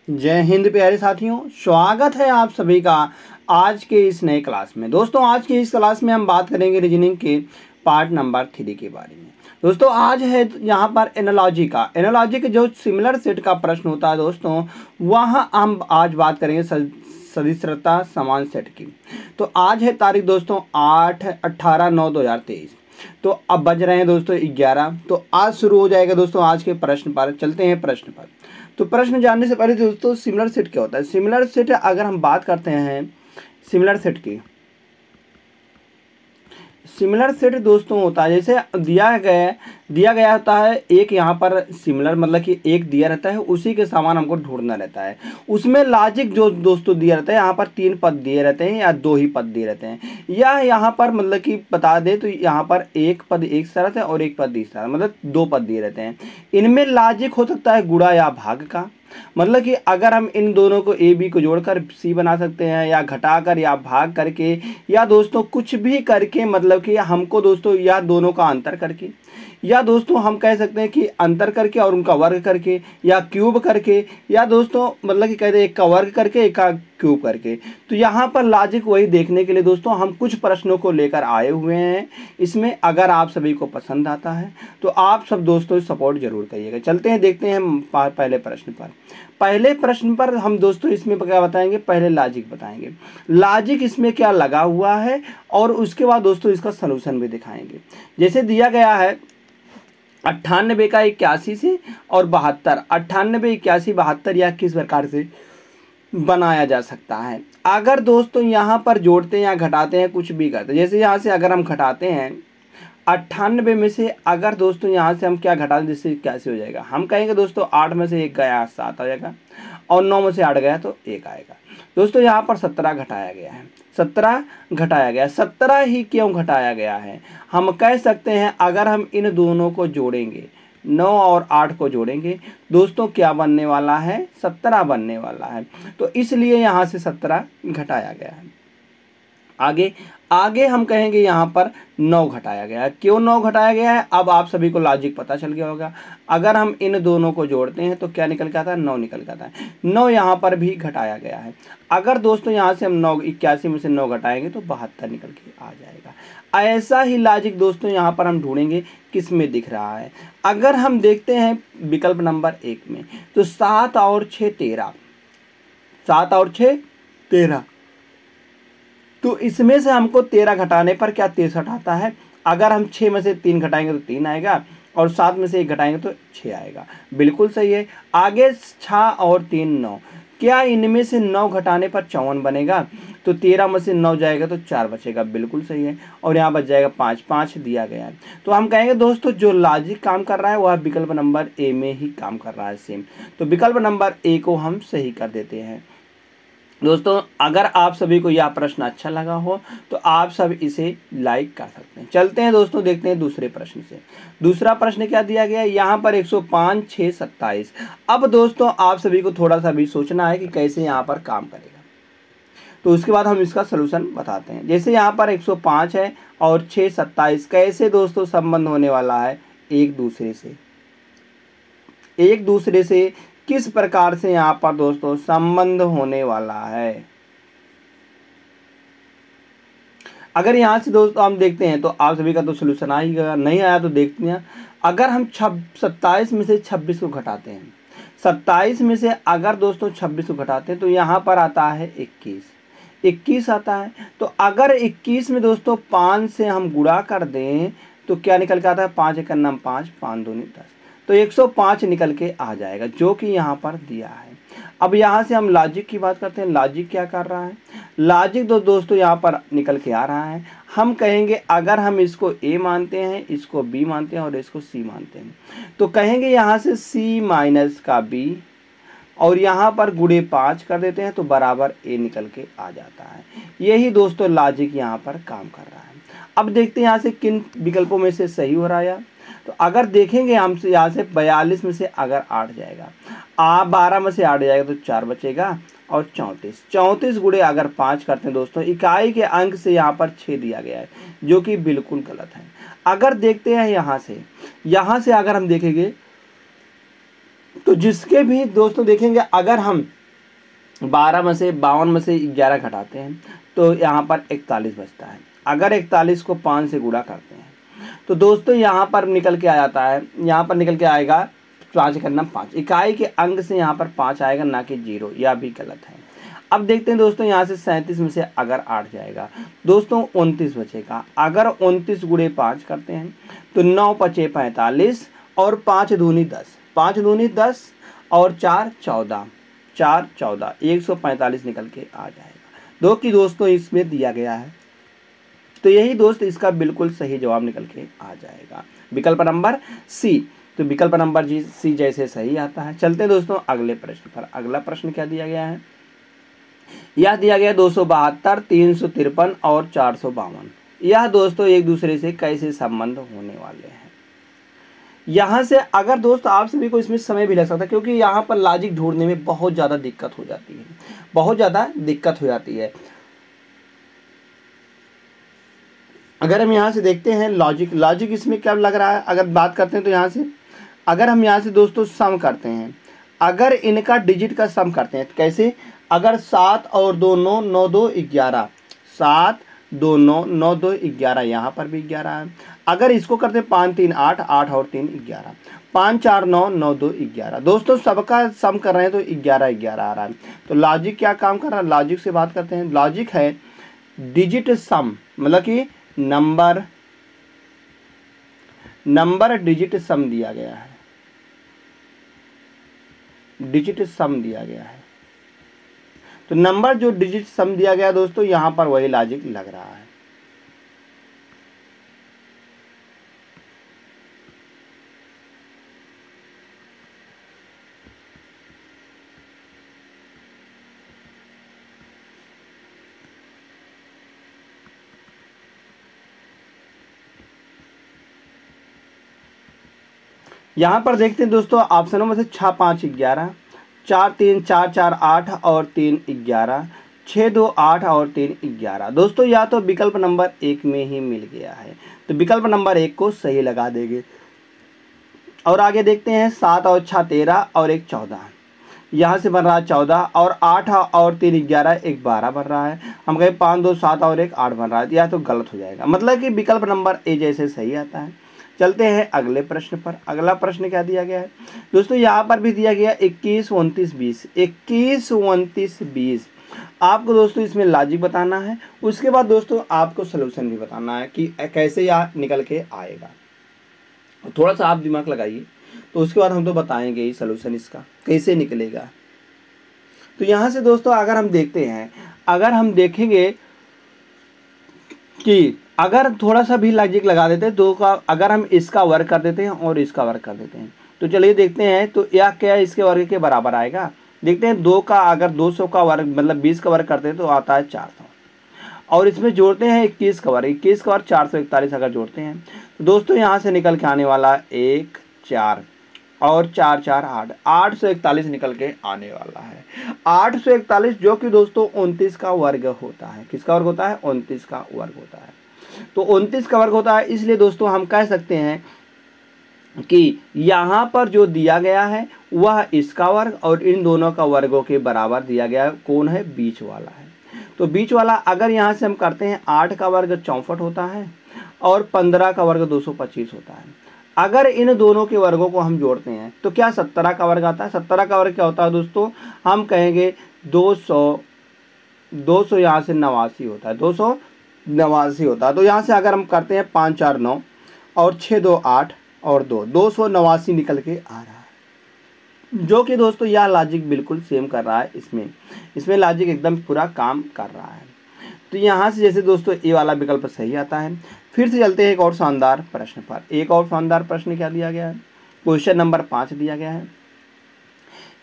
जय हिंद प्यारे साथियों, स्वागत है आप सभी का आज के इस नए क्लास में। दोस्तों आज की इस क्लास में हम बात करेंगे रीजनिंग के पार्ट नंबर 3 के बारे में। दोस्तों आज है यहाँ पर एनालॉजी का जो सिमिलर सेट का प्रश्न होता है दोस्तों, वह हम आज बात करेंगे सदृशता समान सेट की। तो आज है तारीख दोस्तों 8/18/9/2023। तो अब बज रहे हैं दोस्तों 11। तो आज शुरू हो जाएगा दोस्तों आज के प्रश्न पर। चलते हैं प्रश्न पर। तो प्रश्न जानने से पहले दोस्तों सिमिलर सेट क्या होता है। सिमिलर सेट अगर हम बात करते हैं सिमिलर सेट की, सिमिलर सेट दोस्तों होता है जैसे दिया गया होता है एक यहाँ पर सिमिलर, मतलब कि एक दिया रहता है, उसी के समान हमको ढूंढना रहता है। उसमें लॉजिक जो दोस्तों दिया रहता है, यहाँ पर 3 पद दिए रहते हैं या 2 ही पद दिए रहते हैं, या यहाँ पर मतलब कि बता दे तो यहाँ पर एक पद एक शरत है और एक पद दूसरा, मतलब 2 पद दिए रहते हैं। इनमें लॉजिक हो सकता है गुणा या भाग का, मतलब कि अगर हम इन दोनों को ए बी को जोड़कर सी बना सकते हैं, या घटाकर या भाग करके, या दोस्तों कुछ भी करके, मतलब कि हमको दोस्तों या दोनों का अंतर करके, या दोस्तों हम कह सकते हैं कि अंतर करके और उनका वर्ग करके, या क्यूब करके, या दोस्तों मतलब कि कहते हैं एक का वर्ग करके एक का क्यूब करके। तो यहाँ पर लॉजिक वही देखने के लिए दोस्तों हम कुछ प्रश्नों को लेकर आए हुए हैं। इसमें अगर आप सभी को पसंद आता है तो आप सब दोस्तों सपोर्ट जरूर करिएगा। चलते हैं देखते हैं हम पहले प्रश्न पर। पहले प्रश्न पर हम दोस्तों इसमें क्या बताएंगे, पहले लॉजिक बताएंगे, लॉजिक इसमें क्या लगा हुआ है, और उसके बाद दोस्तों इसका सलूशन भी दिखाएंगे। जैसे दिया गया है 98 का 81 से और 72, 98, 81, 72 या किस प्रकार से बनाया जा सकता है। अगर दोस्तों यहाँ पर जोड़ते हैं या घटाते हैं, कुछ भी करते हैं, जैसे यहाँ से अगर हम घटाते हैं 98 में से, अगर दोस्तों यहाँ से हम क्या घटा दें जिससे 81 हो जाएगा, हम कहेंगे दोस्तों 8 में से 1 गया 7 आ जाएगा, और 9 में से 8 गया तो 1 आएगा। दोस्तों यहाँ पर 17 घटाया गया है, 17 घटाया गया, 17 ही क्यों घटाया गया है, हम कह सकते हैं अगर हम इन दोनों को जोड़ेंगे, 9 और 8 को जोड़ेंगे दोस्तों, क्या बनने वाला है, 17 बनने वाला है। तो इसलिए यहाँ से 17 घटाया गया है। आगे हम कहेंगे यहाँ पर 9 घटाया गया है। क्यों 9 घटाया गया है, अब आप सभी को लॉजिक पता चल गया होगा। अगर हम इन दोनों को जोड़ते हैं तो क्या निकल के आता है, 9 निकल के आता है। 9 यहाँ पर भी घटाया गया है। अगर दोस्तों यहाँ से हम 9 81 में से 9 घटाएंगे तो 72 निकल के आ जाएगा। ऐसा ही लॉजिक दोस्तों यहाँ पर हम ढूंढेंगे किस में दिख रहा है। अगर हम देखते हैं विकल्प नंबर 1 में, तो 7 और 6 13, 7 और 6 13, तो इसमें से हमको 13 घटाने पर क्या 63 आता है। अगर हम 6 में से 3 घटाएंगे तो 3 आएगा, और 7 में से 1 घटाएंगे तो 6 आएगा। बिल्कुल सही है। आगे 6 और 3 9, क्या इनमें से 9 घटाने पर 54 बनेगा, तो 13 में से 9 जाएगा तो 4 बचेगा। बिल्कुल सही है। और यहाँ बच जाएगा 5, 5 दिया गया है। तो हम कहेंगे दोस्तों जो लॉजिक काम कर रहा है वह विकल्प नंबर ए में ही काम कर रहा है सेम। तो विकल्प नंबर ए को हम सही कर देते हैं। दोस्तों अगर आप सभी को यह प्रश्न अच्छा लगा हो तो आप सब इसे लाइक कर सकते हैं। चलते हैं दोस्तों देखते हैं दूसरे प्रश्न से। दूसरा प्रश्न क्या दिया गया है यहाँ पर 105, 6, 27। अब दोस्तों आप सभी को थोड़ा सा भी सोचना है कि कैसे यहाँ पर काम करेगा, तो उसके बाद हम इसका सलूशन बताते हैं। जैसे यहाँ पर 105 है और 6, 27, कैसे दोस्तों संबंध होने वाला है एक दूसरे से किस प्रकार से यहाँ पर दोस्तों संबंध होने वाला है। अगर यहाँ से दोस्तों हम देखते हैं तो आप सभी का तो सोल्यूशन आ ही गया, नहीं आया तो देखते हैं। अगर हम 27 में से 26 को घटाते हैं, 27 में से अगर दोस्तों 26 को घटाते हैं तो यहाँ पर आता है 21 आता है। तो अगर 21 में दोस्तों 5 से हम गुणा कर दें तो क्या निकल के आता है, 5 1 9 5, 5 2 10, तो 105 निकल के आ जाएगा, जो कि यहाँ पर दिया है। अब यहाँ से हम लॉजिक की बात करते हैं। लॉजिक क्या कर रहा है, लॉजिक दोस्तों यहाँ पर निकल के आ रहा है। हम कहेंगे अगर हम इसको ए मानते हैं, इसको बी मानते हैं और इसको सी मानते हैं, तो कहेंगे यहाँ से सी माइनस का बी, और यहाँ पर गुणे 5 कर देते हैं तो बराबर ए निकल के आ जाता है। यही दोस्तों लॉजिक यहाँ पर काम कर रहा है। अब देखते हैं यहाँ से किन विकल्पों में से सही हो रहा है। तो अगर देखेंगे हम से यहाँ से 42 में से अगर 8 जाएगा, 12 में से 8 जाएगा तो 4 बचेगा, और 34 गुणे अगर 5 करते हैं दोस्तों, इकाई के अंक से यहाँ पर 6 दिया गया है, जो कि बिल्कुल गलत है। अगर देखते हैं यहाँ से अगर हम देखेंगे तो जिसके भी दोस्तों देखेंगे, अगर हम 12 में से 52 में से 11 घटाते हैं तो यहाँ पर 41 बचता है। अगर 41 को 5 से गुणा करते हैं तो दोस्तों यहाँ पर निकल के आ जाता है, यहाँ पर निकल के आएगा 5 करना 5, इकाई के अंक से यहाँ पर 5 आएगा, ना कि 0, यह भी गलत है। अब देखते हैं दोस्तों, यहाँ से 37 में से अगर 8 जाएगा दोस्तों 29 बचेगा। अगर 29 गुणे 5 करते हैं तो 9 पचे 45 और 5 दूनी 10, 5 दूनी 10 और 4 14, 4 14, 145 निकल के आ जाएगा। दो कि दोस्तों इसमें दिया गया है, तो यही दोस्त इसका बिल्कुल सही जवाब निकल के आ जाएगा, विकल्प नंबर सी। तो विकल्प नंबर सी जैसे सही आता है। चलते हैं दोस्तों अगले प्रश्न पर। अगला प्रश्न क्या दिया गया है? यह दिया गया 272, 353 और 452। यह दोस्तों एक दूसरे से कैसे संबंध होने वाले हैं? यहाँ से अगर दोस्त आप सभी को इसमें समय भी लग सकता है, क्योंकि यहाँ पर लॉजिक ढूंढने में बहुत ज़्यादा दिक्कत हो जाती है, बहुत ज़्यादा दिक्कत हो जाती है। अगर हम यहाँ से देखते हैं लॉजिक इसमें क्या लग रहा है, अगर बात करते हैं तो यहाँ से अगर हम यहाँ से दोस्तों सम करते हैं, अगर इनका डिजिट का सम करते हैं कैसे, अगर 7 और 2 9, 9 2 11, 7 2 9, 9 2 11, यहाँ पर भी 11 है। अगर इसको करते हैं 5 3 8, 8 और 3 11, 5 4 9, 9 2 11। दोस्तों सबका सम कर रहे हैं तो 11 11 आ रहा है। तो लॉजिक क्या काम कर रहा है, लॉजिक से बात करते हैं। लॉजिक है डिजिट सम, मतलब कि नंबर डिजिट सम दिया गया है, डिजिट सम दिया गया है। तो नंबर जो डिजिट सम दिया गया दोस्तों, यहां पर वही लॉजिक लग रहा है। यहाँ पर देखते हैं दोस्तों ऑप्शनों में से 6 5 11, 4 3 4 4 8 और 3 11, 6 2 8 और 3 11। दोस्तों या तो विकल्प नंबर 1 में ही मिल गया है, तो विकल्प नंबर 1 को सही लगा देंगे। और आगे देखते हैं 7 और 6 13 और 1 14, यहाँ से बन रहा है 14 और 8 और 3 11, 1 12 बन रहा है। हम कहें 5 2 7 और 1 8 बन रहा है, या तो गलत हो जाएगा, मतलब कि विकल्प नंबर ए जैसे सही आता है। चलते हैं अगले प्रश्न पर। अगला प्रश्न क्या दिया गया है दोस्तों, यहाँ पर भी दिया गया 21 29 20, 21 29 20। आपको दोस्तों इसमें लॉजिक बताना है, उसके बाद दोस्तों आपको सलूशन भी बताना है कि कैसे यह निकल के आएगा। थोड़ा सा आप दिमाग लगाइए, तो उसके बाद हम तो बताएंगे ही सलूशन इसका कैसे निकलेगा। तो यहाँ से दोस्तों अगर हम देखते हैं, अगर हम देखेंगे कि अगर थोड़ा सा भी लॉजिक लगा देते हैं, दो का अगर हम इसका वर्ग कर देते हैं और इसका वर्ग कर देते हैं, तो चलिए देखते हैं तो यह क्या इसके वर्ग के बराबर आएगा। देखते हैं 2 का अगर 200 का वर्ग मतलब 20 का वर्ग करते हैं तो आता है 400, और इसमें जोड़ते हैं 21 का वर्ग, 21 का वर्ग 441 अगर जोड़ते हैं तो दोस्तों यहाँ से निकल के आने वाला 1 4 और 4 4 8, 841 निकल के आने वाला है। 841 जो कि दोस्तों 29 का वर्ग होता है। किसका वर्ग होता है? 29 का वर्ग होता है। तो 29 का वर्ग होता है, इसलिए दोस्तों हम कह सकते हैं कि यहाँ पर जो दिया गया है वह इसका वर्ग और इन दोनों का वर्गों के बराबर दिया गया है। कौन है? बीच वाला है। तो बीच वाला अगर यहाँ से हम करते हैं 8 का वर्ग 64 होता है और 15 का वर्ग 225 होता है। अगर इन दोनों के वर्गों को हम जोड़ते हैं तो क्या 17 का वर्ग आता है? 17 का वर्ग क्या होता है दोस्तों? हम कहेंगे 200 यहाँ से 89 होता है, 289 होता है। तो यहाँ से अगर हम करते हैं 5 4 9 और 6 2 8 और 2, 289 निकल के आ रहा है। जो कि दोस्तों यह लॉजिक बिल्कुल सेम कर रहा है, इसमें लॉजिक एकदम पूरा काम कर रहा है। तो यहाँ से जैसे दोस्तों ए वाला विकल्प सही आता है। फिर से चलते हैं एक और शानदार प्रश्न पर। एक और शानदार प्रश्न क्या दिया गया है? क्वेश्चन नंबर 5 दिया गया है।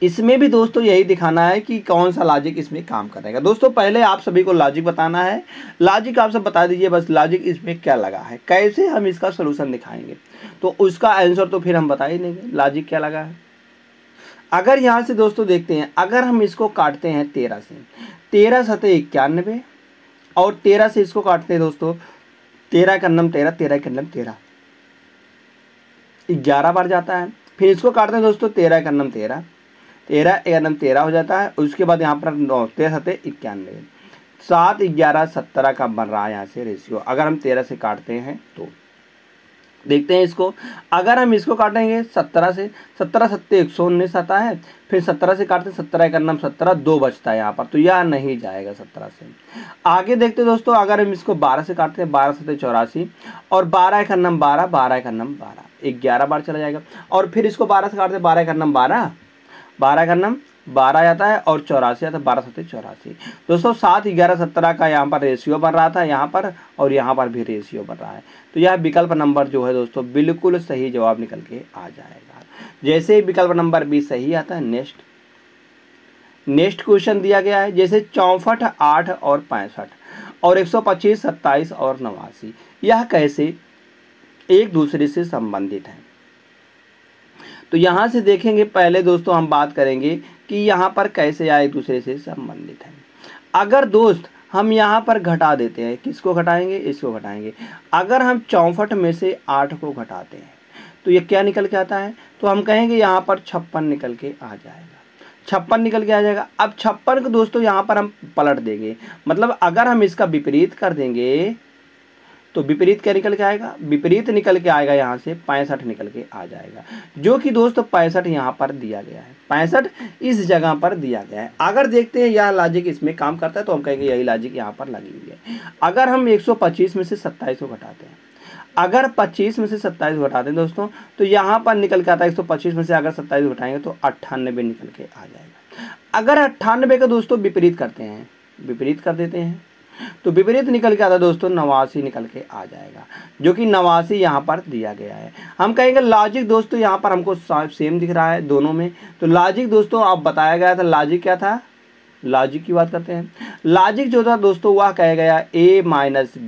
इसमें भी दोस्तों यही दिखाना है कि कौन सा लॉजिक इसमें काम करेगा। दोस्तों पहले आप सभी को लॉजिक बताना है, लॉजिक आप सब बता दीजिए बस लॉजिक इसमें क्या लगा है, कैसे हम इसका सोल्यूशन दिखाएंगे, तो उसका आंसर तो फिर हम बता ही देंगे लॉजिक क्या लगा है। अगर यहाँ से दोस्तों देखते हैं, अगर हम इसको काटते हैं 13 से, 13 सते 91 और 13 से इसको काटते हैं दोस्तों 13 का नम 13, 13 का नम 13, 11 बार जाता है। फिर इसको काटते हैं दोस्तों, 13 एक अन्नम 13, 13 एक अन्नम 13 हो जाता है। उसके बाद यहाँ पर 9 13 7 91, 7 11 17 का बन रहा है यहाँ से रेशियो। अगर हम 13 से काटते हैं तो देखते हैं इसको, अगर हम इसको काटेंगे 17 से, 17 7 119 आता है। फिर 17 से काटते हैं, 17 एक अन्नम 17, 2 बचता है यहाँ पर, तो यह नहीं जाएगा 17 से। आगे देखते दोस्तों, अगर हम इसको 12 से काटते हैं, 12 7 84 और 12 एक अन्नम 12, 12 एक अन्नम 12, 11 बार चला जाएगा। और फिर इसको 12 से काटते हैं, 12 एक अन्नम 12, 12 का अन्नम 12 आता है और 84 आता है, 12 7 84 दोस्तों। 7 11 17 का यहाँ पर रेशियो बन रहा था यहाँ पर, और यहाँ पर भी रेशियो बन रहा है। तो यह विकल्प नंबर जो है दोस्तों बिल्कुल सही जवाब निकल के आ जाएगा। जैसे ही विकल्प नंबर बी सही आता है, नेक्स्ट क्वेश्चन दिया गया है, जैसे 64 8 और 65 और 125 27 और 89, यह कैसे एक दूसरे से संबंधित है। तो यहाँ से देखेंगे, पहले दोस्तों हम बात करेंगे कि यहाँ पर कैसे यह एक दूसरे से संबंधित है। अगर दोस्त हम यहाँ पर घटा देते हैं, किसको घटाएंगे, इसको घटाएंगे। अगर हम 64 में से 8 को घटाते हैं तो ये क्या निकल के आता है, तो हम कहेंगे यहाँ पर 56 निकल के आ जाएगा, 56 निकल के आ जाएगा। अब 56 को दोस्तों यहाँ पर हम पलट देंगे, मतलब अगर हम इसका विपरीत कर देंगे तो विपरीत क्या निकल के आएगा, विपरीत निकल के आएगा यहाँ से 65 निकल के आ जाएगा, जो कि दोस्तों 65 यहाँ पर दिया गया है, 65 इस जगह पर दिया गया है। अगर देखते हैं यह लॉजिक इसमें काम करता है तो हम कहेंगे यही लॉजिक यहाँ पर लगी हुई है। अगर हम 125 में से 27 को घटाते हैं, अगर 25 में से 27 घटाते हैं दोस्तों, तो यहाँ पर निकल के आता है 125 में से अगर 27 घटाएंगे तो 98 निकल के आ जाएगा। अगर 98 का दोस्तों विपरीत करते हैं, विपरीत कर देते हैं, तो विपरीत निकल के आता है दोस्तों 89 निकल के आ जाएगा, जो कि 89 यहाँ पर दिया गया है। हम कहेंगे लॉजिक दोस्तों यहाँ पर हमको सेम दिख रहा है दोनों में, तो लॉजिक दोस्तों आप बताया गया था, लॉजिक क्या था, लॉजिक की बात करते हैं। लॉजिक जो था दोस्तों वह कहा गया a माइनस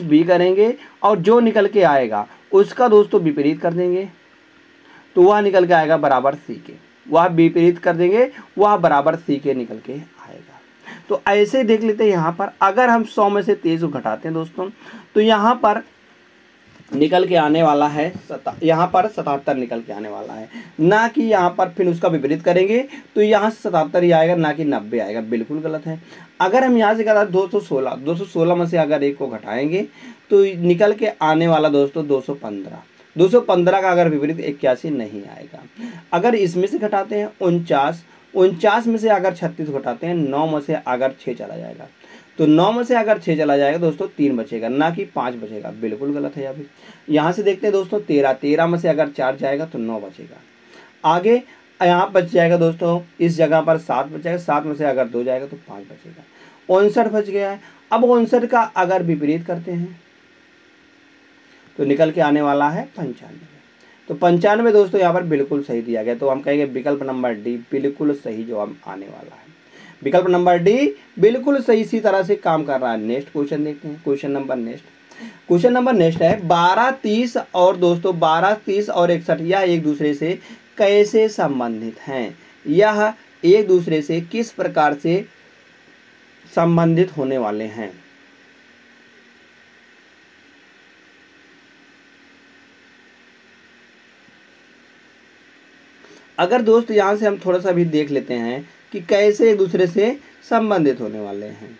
बी करेंगे और जो निकल के आएगा उसका दोस्तों विपरीत कर देंगे, तो वह निकल के आएगा बराबर सी के, वह विपरीत कर देंगे वह बराबर सी के निकल के आएगा। तो ऐसे देख लेते हैं यहाँ पर, अगर हम 100 में से 23 को घटाते हैं दोस्तों, तो यहाँ पर निकल के आने वाला है यहाँ पर 77 निकल के आने वाला है, ना कि यहाँ पर फिर उसका विपरीत करेंगे तो यहाँ से 77 ही आएगा, ना कि 90 आएगा, बिल्कुल गलत है। अगर हम यहाँ से करा 216 में से अगर एक को घटाएंगे तो निकल के आने वाला दोस्तों 215 का अगर विपरीत 81 नहीं आएगा। अगर इसमें से घटाते हैं 49 में से अगर 36 घटाते हैं, 9 में से अगर 6 चला जाएगा, तो 9 में से अगर 6 चला जाएगा दोस्तों 3 बचेगा, ना कि 5 बचेगा, बिल्कुल गलत है। अभी यहाँ से देखते हैं दोस्तों 13 में से अगर 4 जाएगा तो 9 बचेगा। आगे यहाँ बच जाएगा दोस्तों, इस जगह पर 7 बचेगा, 7 में से अगर 2 जाएगा तो 5 बचेगा, 59 बच गया है। अब 59 का अगर विपरीत करते हैं तो निकल के आने वाला है 95, तो 95 दोस्तों यहाँ पर बिल्कुल सही दिया गया, तो हम कहेंगे विकल्प नंबर डी बिल्कुल सही जवाब आने वाला है। विकल्प नंबर डी बिल्कुल सही इसी तरह से काम कर रहा है। नेक्स्ट क्वेश्चन देखते हैं, क्वेश्चन नंबर नेक्स्ट है 12 30 और दोस्तों 12 30 और 61 यह एक दूसरे से कैसे संबंधित हैं, यह एक दूसरे से किस प्रकार से संबंधित होने वाले हैं। अगर दोस्त यहाँ से हम थोड़ा सा भी देख लेते हैं कि कैसे एक दूसरे से संबंधित होने वाले हैं।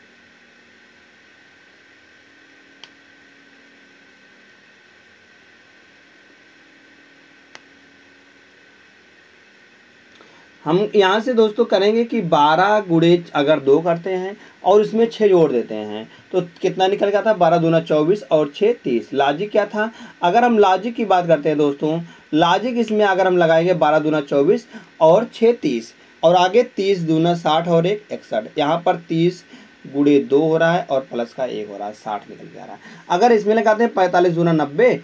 हम यहाँ से दोस्तों करेंगे कि 12 गुणे अगर 2 करते हैं और इसमें 6 जोड़ देते हैं तो कितना निकल गया था, 12 दूना 24 और 6 30। लॉजिक क्या था, अगर हम लॉजिक की बात करते हैं दोस्तों, लॉजिक इसमें अगर हम लगाएंगे 12 दूना 24 और 6 30 और आगे 30 दूना 60 और 1 61, यहाँ पर 30 गुणे 2 हो रहा है और प्लस का 1 हो रहा है, 60 निकल के आ रहा है। अगर इसमें लगाते हैं 45 दूना 90,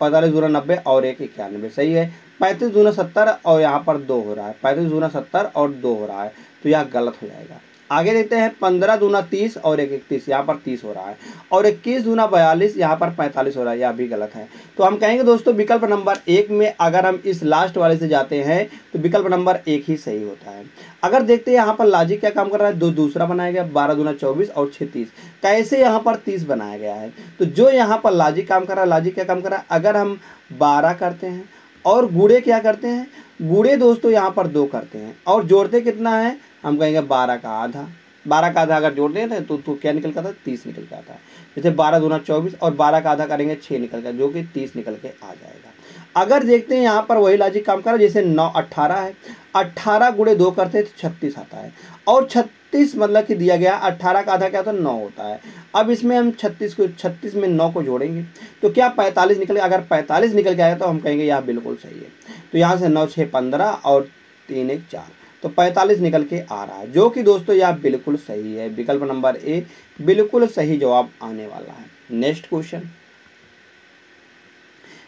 45 दूना 90 और 1 91, सही है। 35 दूना 70 और यहाँ पर 2 हो रहा है, 35 दूना 70 और 2 हो रहा है, तो यह गलत हो जाएगा। आगे देखते हैं 15 दूना 30 और 1 31, यहाँ पर 30 हो रहा है और 21 दूना 42, यहाँ पर 45 हो रहा है, यह भी गलत है। तो हम कहेंगे दोस्तों विकल्प नंबर 1 में अगर हम इस लास्ट वाले से जाते हैं तो विकल्प नंबर 1 ही सही होता है। अगर देखते हैं यहाँ पर लॉजिक क्या काम कर रहा है, दूसरा बनाया गया 12 दूना 24 और 6 30, कैसे यहाँ पर 30 बनाया गया है। तो जो यहाँ पर लॉजिक काम कर रहा है, लॉजिक क्या काम कर रहा है, अगर हम 12 करते हैं और गुणे क्या करते हैं, गुणे दोस्तों यहाँ पर 2 करते हैं और जोड़ते कितना है, हम कहेंगे 12 का आधा। 12 का आधा अगर जोड़ते हैं तो क्या निकल के आता है, 30 निकल के आता है। जैसे 12 दूना 24 और 12 का आधा करेंगे 6 निकल के, जो कि 30 निकल के आ जाएगा। अगर देखते हैं यहाँ पर वही लॉजिक काम कर रहा है, जैसे 9 18 है, 18 गुणे 2 करते हैं तो 36 आता है और 36 मतलब कि दिया गया 18 का आधा क्या होता है, 9 होता है। अब इसमें हम 36 में 9 को जोड़ेंगे तो क्या 45 निकल, अगर 45 निकल के आएगा तो हम कहेंगे यह बिल्कुल सही है। तो यहाँ से 9 6 15 और 3 1 4, तो 45 निकल के आ रहा है, जो कि दोस्तों यह बिल्कुल सही है। विकल्प नंबर ए बिल्कुल सही जवाब आने वाला है। नेक्स्ट क्वेश्चन,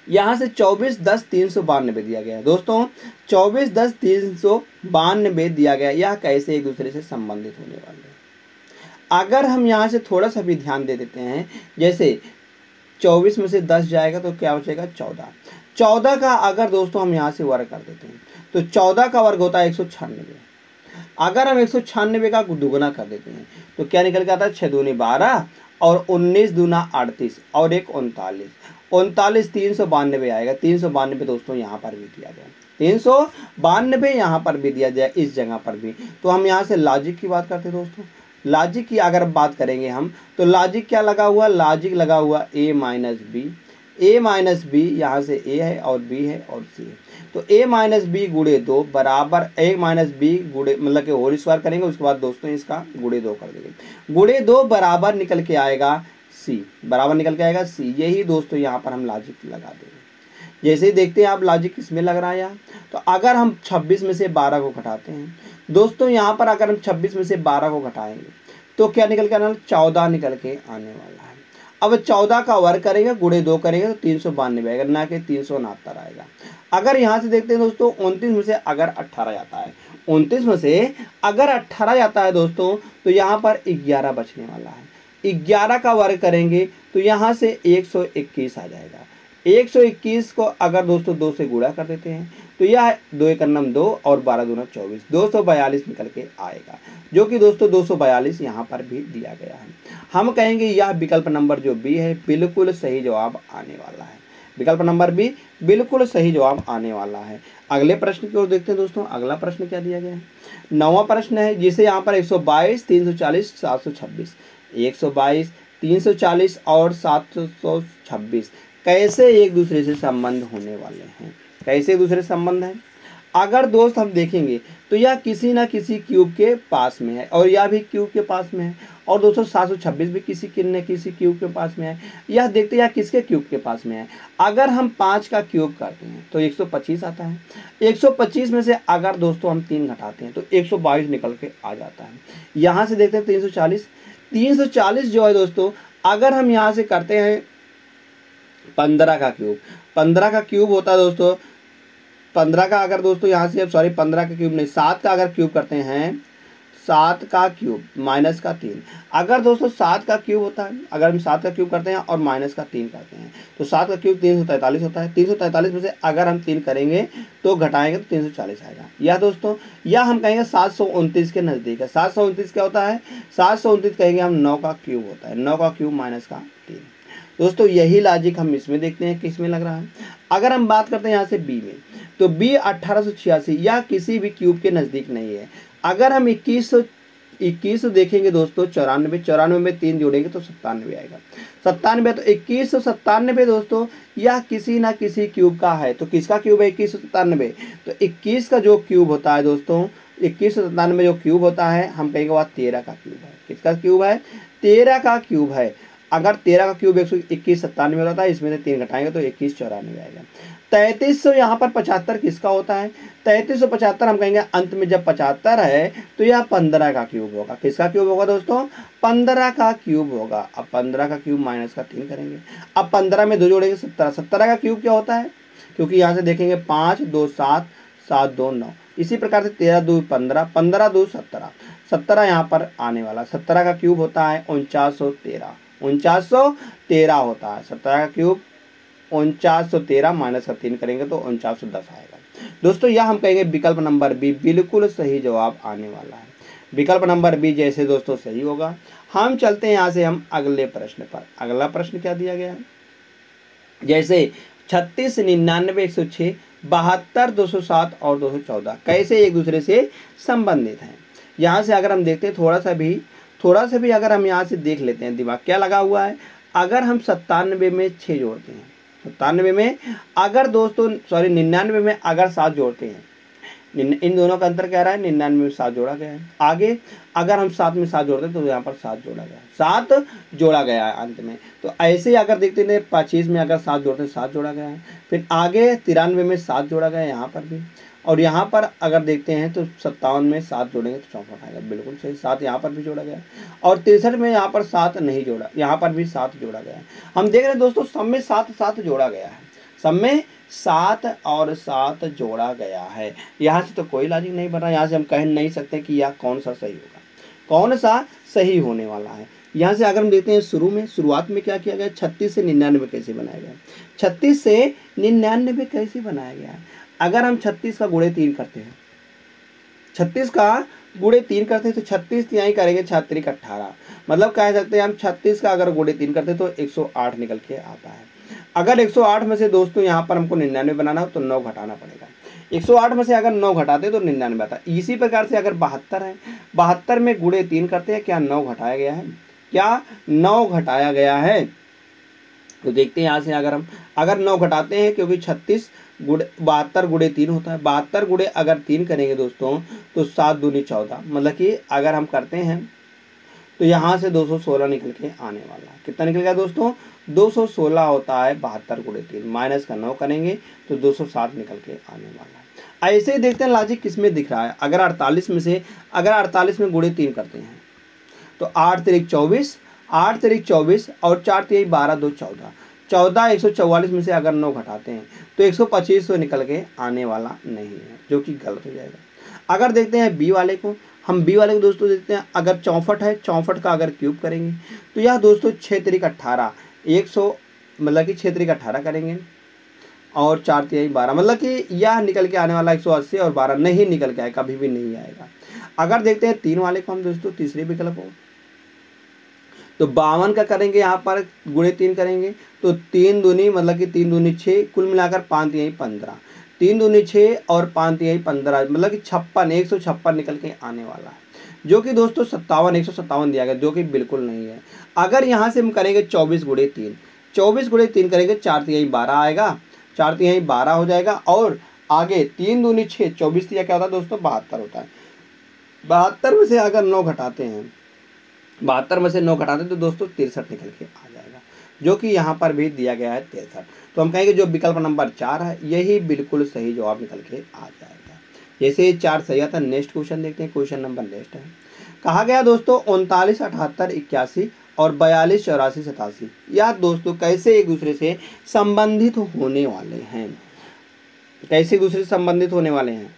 यहाँ से 24 10 392 दिया गया है दोस्तों। 24 10 392 दिया गया, यह कैसे एक दूसरे से संबंधित होने वाले हैं। अगर हम यहाँ से थोड़ा सा भी ध्यान दे देते हैं, जैसे 24 में से 10 जाएगा तो क्या बचेगा 14। 14 का अगर दोस्तों हम यहाँ से वर्ग कर देते हैं तो 14 का वर्ग होता है 196। अगर हम 196 का दुगुना कर देते हैं तो क्या निकल के आता है, 6 दूनी 12 और 19 दूना 38 और एक 39, 39 392 आएगा। 392 दोस्तों यहाँ पर भी दिया गया, 392 यहाँ पर भी दिया जाए इस जगह पर भी। तो हम यहाँ से लॉजिक की बात करते हैं दोस्तों। लॉजिक की अगर बात करेंगे हम तो लॉजिक क्या लगा हुआ, लॉजिक लगा हुआ a minus B. a minus B, यहाँ से a है और b है और c है, तो a माइनस बी गुणे 2 बराबर a माइनस बी गुणे मतलब कि होल स्क्वायर करेंगे, उसके बाद दोस्तों इसका गुणे 2 कर देंगे। गुणे 2 बराबर निकल के आएगा c, बराबर निकल के आएगा c। यही दोस्तों यहाँ पर हम लॉजिक लगा देंगे। जैसे ही देखते हैं आप लॉजिक किसमें लग रहा है यहाँ, तो अगर हम 26 में से 12 को घटाते हैं दोस्तों, यहाँ पर अगर हम 26 में से 12 को घटाएंगे तो क्या निकल के आना, 14 निकल के आने वाला है। अब 14 का वर्ग करेंगे गुणे 2 करेंगे तो 392 आएगा, ना कि 369 आएगा। अगर यहाँ से देखते हैं दोस्तों 29 में से अगर 18 जाता है, 29 में से अगर 18 जाता है दोस्तों तो यहाँ पर 11 बचने वाला है। 11 का वर्ग करेंगे तो यहाँ से 121 आ जाएगा। 121 को अगर दोस्तों 2 से गुणा कर देते हैं तो यह 2 एक 2 और 12 दूना 24, 242 निकल के आएगा, जो कि दोस्तों 242 यहाँ पर भी दिया गया है। हम कहेंगे यह विकल्प नंबर जो बी है बिल्कुल सही जवाब आने वाला है। विकल्प नंबर बी बिल्कुल सही जवाब आने वाला है। अगले प्रश्न की ओर देखते हैं दोस्तों। अगला प्रश्न क्या दिया गया है, 9वां प्रश्न है, जिसे यहाँ पर 122 340 726, 122 340 और 726 कैसे एक दूसरे से संबंध होने वाले हैं, कैसे एक दूसरे से संबंध है। अगर दोस्त हम देखेंगे तो यह किसी ना किसी क्यूब के पास में है और यह भी क्यूब के पास में है, और दोस्तों 726 भी किसी न किसी क्यूब के पास में है। यह देखते हैं किसके क्यूब के पास में है। अगर हम 5 का क्यूब करते हैं तो 125 आता है। 125 में से अगर दोस्तों हम 3 घटाते हैं तो 122 निकल के आ जाता है। यहाँ से देखते हैं 340, 340 जो है दोस्तों, अगर हम यहाँ से करते हैं 15 का क्यूब, 15 का क्यूब होता है दोस्तों, 15 का अगर दोस्तों यहाँ से 15 का क्यूब नहीं, 7 का अगर क्यूब करते हैं, 7 का क्यूब माइनस का 3, अगर दोस्तों 7 का क्यूब होता है, अगर हम 7 का क्यूब करते हैं और माइनस का 3 करते हैं तो 7 का क्यूब 343 होता है। 343 में से अगर हम 3 करेंगे तो घटाएंगे तो 340 आएगा। यह दोस्तों यह हम कहेंगे 729 के नज़दीक है। 729 क्या होता है, 729 कहेंगे हम 9 का क्यूब होता है, 9 का क्यूब माइनस का 3। दोस्तों यही लॉजिक हम इसमें देखते हैं कि इसमें लग रहा है। अगर हम बात करते हैं यहाँ से बी में, तो बी 1886 यह किसी भी क्यूब के नज़दीक नहीं है। अगर हम 2100 देखेंगे दोस्तों, 94 में 3 जोड़ेंगे तो 97 आएगा। 97 तो 2197 दोस्तों यह किसी ना किसी क्यूब का है। तो किसका क्यूब है 2197, तो 21 का जो क्यूब होता है दोस्तों, 2197 जो क्यूब होता है हम कहेंगे वह 13 का क्यूब है। किसका क्यूब है, 13 का क्यूब है। अगर 13 का क्यूब 12197 होता है, इसमें से 3 घटाएंगे तो 2194 आएगा। 3300 यहाँ पर 75 किसका होता है, 3375 हम कहेंगे अंत में जब 75 है तो यह 15 का क्यूब होगा। किसका क्यूब होगा दोस्तों, 15 का क्यूब होगा। अब 15 का क्यूब माइनस का 3 करेंगे, अब 15 में 2 जोड़ेंगे 17। 17 का क्यूब क्या होता है, क्योंकि यहाँ से देखेंगे 5 2 7 7 2 9, इसी प्रकार से 13 2 15 15 2 17, 17 यहाँ पर आने वाला। 17 का क्यूब होता है 4913, 4913 होता है। 17 का क्यूब 4913 माइनस का 3 करेंगे तो 4910 आएगा। दोस्तों यह हम कहेंगे विकल्प नंबर बी बिल्कुल सही जवाब आने वाला है। विकल्प नंबर बी जैसे दोस्तों सही होगा। हम चलते हैं यहाँ से हम अगले प्रश्न पर। अगला प्रश्न क्या दिया गया है, जैसे 36 99 106 72, 207 और 214 कैसे एक दूसरे से संबंधित हैं। यहाँ से अगर हम देखते हैं थोड़ा सा भी अगर हम यहाँ से देख लेते हैं, दिमाग क्या लगा हुआ है। अगर हम 97 में 6 जोड़ते हैं, 97 में अगर दोस्तों 99 में अगर 7 जोड़ते हैं, इन दोनों का अंतर क्या रहा है, 99 में 7 जोड़ा गया है। आगे अगर हम 7 में 7 जोड़ते हैं तो यहाँ पर 7 जोड़ा गया है, 7 जोड़ा गया है अंत में। तो ऐसे ही अगर देखते हैं 25 में अगर 7 जोड़ते हैं 7 जोड़ा गया है। फिर आगे 93 में 7 जोड़ा गया है यहाँ पर भी। और यहाँ पर अगर देखते हैं तो 57 में 7 जोड़ेंगे तो 64 आएगा, बिल्कुल सही। 7 यहाँ पर भी जोड़ा गया है। और 63 में यहाँ पर 7 नहीं जोड़ा, यहाँ पर भी 7 जोड़ा गया है। हम देख रहे हैं दोस्तों सब में 7 जोड़ा गया है, सब में 7 और 7 जोड़ा गया है। यहाँ से तो कोई लॉजिक नहीं बन रहा, यहाँ से हम कह नहीं सकते कि यह कौन सा सही होगा, कौन सा सही होने वाला है। यहाँ से अगर हम देखते हैं शुरुआत में क्या किया गया, 36 से 99 कैसे बनाया गया, 36 से 99 कैसे बनाया गया। अगर हम 36 का गुणे 3 करते हैं, 36 का गुणे 3 करते हैं तो 36 यहीं करेंगे, 36 का 18, मतलब कह सकते हैं हम 36 का अगर गुणे 3 करते हैं तो 108 निकल के आता है। अगर 108 में से दोस्तों यहाँ पर हमको 99 बनाना हो तो 9 घटाना पड़ेगा। 108 में से अगर 9 घटाते तो 99 आता है। इसी प्रकार से अगर 72 है, 72 में गुणे 3 करते हैं, क्या 9 घटाया गया है, क्या 9 घटाया गया है। तो देखते हैं यहाँ से अगर 9 घटाते हैं, क्योंकि 36 गुणे 72 गुणे 3 होता है, 72 गुणे अगर 3 करेंगे दोस्तों तो 7 दूनी 14, मतलब कि अगर हम करते हैं तो यहाँ से 216 निकल के आने वाला है। कितना निकल गया दोस्तों, 216 होता है 72 गुणे 3, माइनस का 9 करेंगे तो 207 निकल के आने वाला है। ऐसे ही देखते हैं लॉजिक किसमें दिख रहा है। अगर 48 में से अगर 48 में गुणे 3 करते हैं तो 8 3 24, 8 3 24 और 4 3 12 2 14, 14 144 में से अगर 9 घटाते हैं तो 125 तो निकल के आने वाला नहीं है, जो कि गलत हो जाएगा। अगर देखते हैं बी वाले को, हम बी वाले को दोस्तों देखते हैं, अगर 64 है, 64 का अगर क्यूब करेंगे तो यह दोस्तों 6 3 18, 100 मतलब कि 6 3 18 करेंगे और 4 3 12, मतलब कि यह निकल के आने वाला 180 और 12 नहीं निकल के आएगा, कभी भी नहीं आएगा। अगर देखते हैं 3 वाले को हम दोस्तों, तीसरे विकल्प हो तो 52 का करेंगे, यहाँ पर गुणे 3 करेंगे तो 3 दूनी मतलब कि 3 दूनी 6, कुल मिलाकर 5 3 15, 3 दूनी 6 और 5 3 15, मतलब कि 56 156 निकल के आने वाला है, जो कि दोस्तों 157 दिया गया, जो कि बिल्कुल नहीं है। अगर यहाँ से हम करेंगे 24 गुणे 3, 24 गुणे 3 करेंगे, 4 3 12 आएगा, 4 3 12 हो जाएगा। और आगे 3 दूनी 6, 24 क्या होता है दोस्तों 72 होता है। 72 में से अगर 9 घटाते हैं, 72 में से 9 घटाते तो दोस्तों 63 निकल के आ जाएगा, जो कि यहाँ पर भी दिया गया है 63। तो हम कहेंगे जो विकल्प नंबर 4 है यही बिल्कुल सही जवाब निकल के आ जाएगा। जैसे 4 सही आता है। नेक्स्ट क्वेश्चन देखते हैं। क्वेश्चन नंबर नेक्स्ट है, कहा गया दोस्तों 39 78 81 और 42 84 87, यह दोस्तों कैसे एक दूसरे से संबंधित होने वाले हैं, कैसे एक दूसरे से संबंधित होने वाले हैं।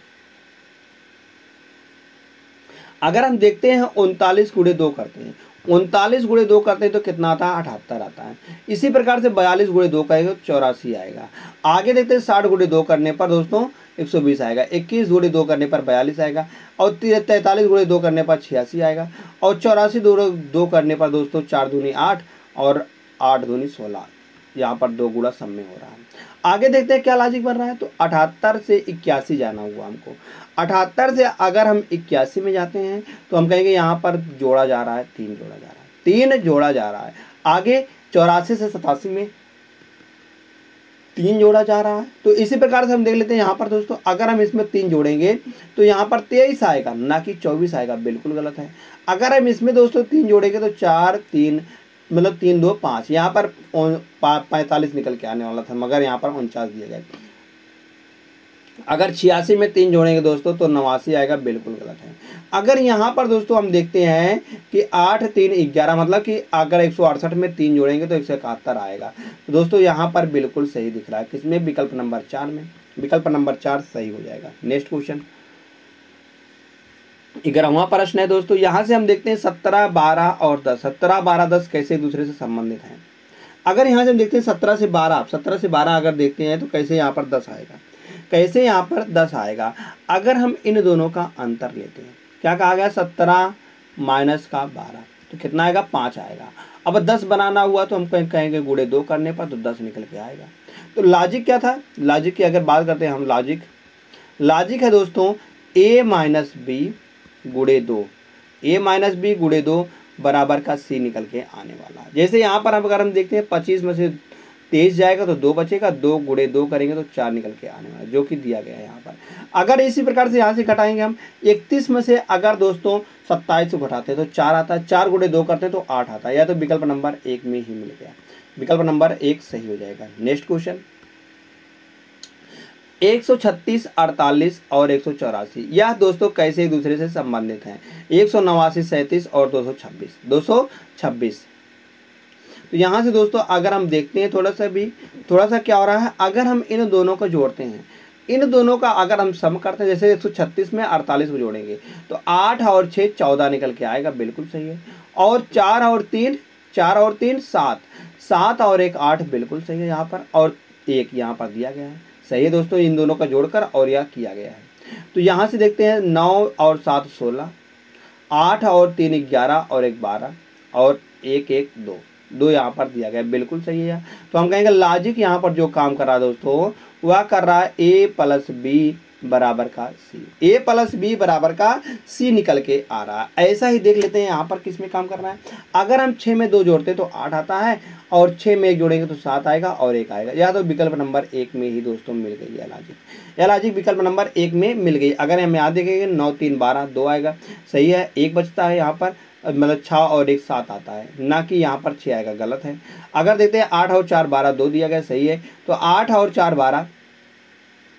अगर हम देखते हैं 39 गुणे 2 करते हैं, 39 गुणे 2 करते हैं तो कितना आता है 78 आता है। इसी प्रकार से 42 गुणे 2 करेंगे तो 84 आएगा। आगे देखते हैं 60 गुणे 2 करने पर दोस्तों 120 आएगा, 21 गुणे 2 करने पर 42 आएगा और 43 गुणे 2 करने पर 86 आएगा और 84 गुणे 2 करने पर दोस्तों 4 दूनी 8 और 8 दूनी 16, यहाँ पर 2 गुणा सब में हो रहा है। आगे देखते हैं क्या लॉजिक बन रहा है। तो 78 से 81 जाना हुआ हमको, 78 से अगर हम 81 में जाते हैं तो हम कहेंगे यहाँ पर जोड़ा जा रहा है, 3 जोड़ा जा रहा है, 3 जोड़ा जा रहा है। आगे 84 से 87 में 3 जोड़ा जा रहा है। तो इसी प्रकार से हम देख लेते हैं यहाँ पर दोस्तों, अगर हम इसमें 3 जोड़ेंगे तो यहाँ पर 23 आएगा, ना कि 24 आएगा, बिल्कुल गलत है। अगर हम इसमें दोस्तों 3 जोड़ेंगे तो 4 3 मतलब 3 2 5, यहाँ पर 45 निकल के आने वाला था, मगर यहाँ पर 49 दिया गया। अगर 86 में 3 जोड़ेंगे दोस्तों तो 89 आएगा, बिल्कुल गलत है। अगर यहाँ पर दोस्तों हम देखते हैं कि 8 3 11, मतलब कि अगर 168 में 3 जोड़ेंगे तो 171 आएगा। तो दोस्तों यहाँ पर बिल्कुल सही दिख रहा है, किसमें, विकल्प नंबर 4 में, विकल्प नंबर 4 सही हो जाएगा। नेक्स्ट क्वेश्चन 11वां प्रश्न है दोस्तों। यहाँ से हम देखते हैं 17 12 और 10, 17 12 10 कैसे एक दूसरे से संबंधित हैं। अगर यहाँ से हम देखते हैं 17 से 12 अगर देखते हैं तो कैसे यहाँ पर 10 आएगा, कैसे यहाँ पर 10 आएगा। अगर हम इन दोनों का अंतर लेते हैं, क्या कहा गया, 17 माइनस का 12, तो कितना आएगा 5 आएगा। अब 10 बनाना हुआ तो हम कहेंगे गुणे 2 करने पर तो 10 निकल के आएगा। तो लॉजिक क्या था, लॉजिक की अगर बात करते हैं हम, लॉजिक है दोस्तों a माइनस बी गुणे 2, a माइनस बी गुणे 2 बराबर का c निकल के आने वाला है। जैसे यहाँ पर अगर हम देखते हैं 25 में से 23 जाएगा तो 2 बचेगा, 2 गुणे 2 करेंगे तो 4 निकल के आने वाला, जो कि दिया गया है यहाँ पर। अगर इसी प्रकार से यहाँ से घटाएंगे हम 31 में से अगर दोस्तों 27 को घटाते हैं तो 4 आता है, 4 गुणे 2 करते हैं तो 8 आता है, या तो विकल्प नंबर 1 में ही मिल गया, विकल्प नंबर 1 सही हो जाएगा। नेक्स्ट क्वेश्चन 136, 48 और 184 यह दोस्तों कैसे एक दूसरे से संबंधित हैं। 189, 37 और 226। तो यहाँ से दोस्तों अगर हम देखते हैं थोड़ा सा क्या हो रहा है, अगर हम इन दोनों को जोड़ते हैं, इन दोनों का अगर हम सम करते हैं, जैसे 136 में 48 को जोड़ेंगे तो 8 और 6 14 निकल के आएगा, बिल्कुल सही है। और 4 और 3 7, 7 और 1 8 बिल्कुल सही है यहाँ पर, और 1 यहाँ पर दिया गया है, सही है दोस्तों, इन दोनों का जोड़कर और यह किया गया है। तो यहाँ से देखते हैं 9 और 7 16, 8 और 3 11 और 1 12 और 1 1 2 यहाँ पर दिया गया है, बिल्कुल सही है। तो हम कहेंगे लॉजिक यहाँ पर जो काम कर रहा है दोस्तों वह कर रहा है a प्लस बी बराबर का c, a प्लस बी बराबर का c निकल के आ रहा है। ऐसा ही देख लेते हैं यहाँ पर किस में काम करना है। अगर हम 6 में 2 जोड़ते तो 8 आता है, और 6 में 1 जोड़ेंगे तो 7 आएगा और 1 आएगा, या तो विकल्प नंबर 1 में ही दोस्तों मिल गई है लॉजिक, यह लॉजिक विकल्प नंबर 1 में मिल गई। अगर हम यहाँ देखेंगे 9 3 12 2 आएगा, सही है। 1 बचता है यहाँ पर, मतलब 6 और 1 7 आता है, ना कि यहाँ पर 6 आएगा, गलत है। अगर देखते हैं 8 और 4 12 2 दिया गया, सही है। तो 8 और 4 12,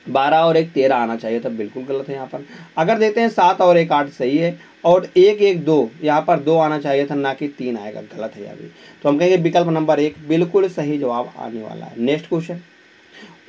12 और 1 13 आना चाहिए, तब बिल्कुल गलत है यहाँ पर। अगर देखते हैं 7 और 1 8, सही है। और 1 1 2, यहाँ पर 2 आना चाहिए था, ना कि 3 आएगा, गलत है अभी। तो हम कहेंगे विकल्प नंबर 1 बिल्कुल सही जवाब आने वाला है। नेक्स्ट क्वेश्चन,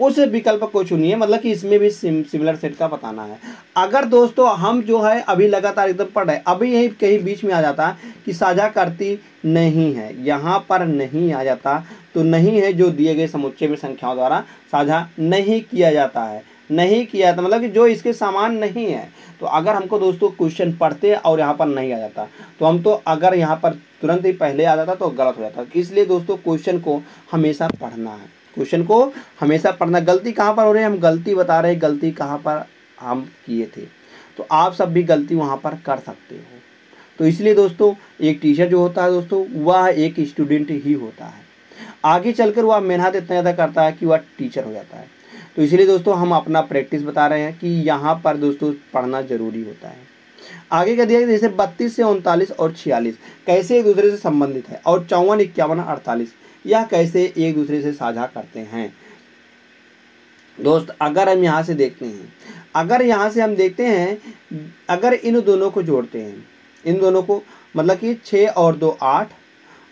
उस विकल्प को चुनिए, मतलब कि इसमें भी सिमिलर सेट का बताना है। अगर दोस्तों हम जो है अभी लगातार एकदम पढ़ रहे हैं, अभी यही कहीं बीच में आ जाता है कि साझा करती नहीं है, यहाँ पर नहीं आ जाता तो नहीं है, जो दिए गए समुच्चय में संख्याओं द्वारा साझा नहीं किया जाता है, नहीं किया था मतलब कि जो इसके समान नहीं है। तो अगर हमको दोस्तों क्वेश्चन पढ़ते और यहाँ पर नहीं आ जाता तो हम तो अगर यहाँ पर तुरंत ही पहले आ जाता तो गलत हो जाता। इसलिए दोस्तों क्वेश्चन को हमेशा पढ़ना है, क्वेश्चन को हमेशा पढ़ना। गलती कहाँ पर हो रही है, हम गलती बता रहे हैं, गलती कहाँ पर हम किए थे, तो आप सब भी गलती वहाँ पर कर सकते हो। तो इसलिए दोस्तों एक टीचर जो होता है दोस्तों वह एक स्टूडेंट ही होता है, आगे चलकर वह मेहनत इतना ज़्यादा करता है कि वह टीचर हो जाता है। तो इसलिए दोस्तों हम अपना प्रैक्टिस बता रहे हैं कि यहाँ पर दोस्तों पढ़ना जरूरी होता है। आगे का दिया जैसे 32 से 39 और 46 कैसे एक दूसरे से संबंधित है, और 54 51 48 यह कैसे एक दूसरे से साझा करते हैं। दोस्त अगर हम यहाँ से देखते हैं, अगर यहाँ से हम देखते हैं, अगर इन दोनों को जोड़ते हैं, इन दोनों को मतलब कि 6 और 2 8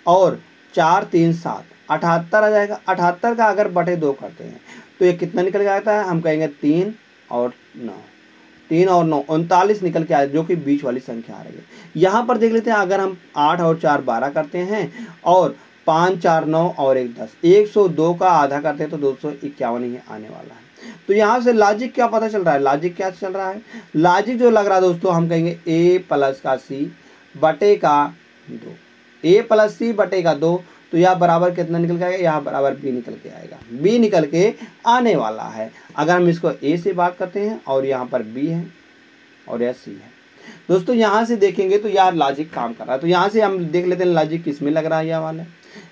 और 4 3 7 78 आ जाएगा। 78 का अगर बटे 2 करते हैं तो ये कितना निकल के आता है, हम कहेंगे 3 और 9 39 निकल के आए, जो कि बीच वाली संख्या आ रही है। यहाँ पर देख लेते हैं, अगर हम 8 और 4 12 करते हैं और 5 4 9 और 1 10, 102 का आधा करते हैं तो 251 ही आने वाला है। तो यहाँ से लॉजिक क्या पता चल रहा है, लॉजिक क्या चल रहा है, लॉजिक जो लग रहा है दोस्तों हम कहेंगे a प्लस का c बटे का 2, a प्लस c बटे का 2, तो यह बराबर कितना निकल के आएगा, यह बराबर b निकल के आएगा, b निकल के आने वाला है। अगर हम इसको a से बात करते हैं और यहाँ पर b है और यह c है दोस्तों, यहाँ से देखेंगे तो यार लॉजिक काम कर रहा है। तो यहाँ से हम देख लेते हैं लॉजिक किस में लग रहा है,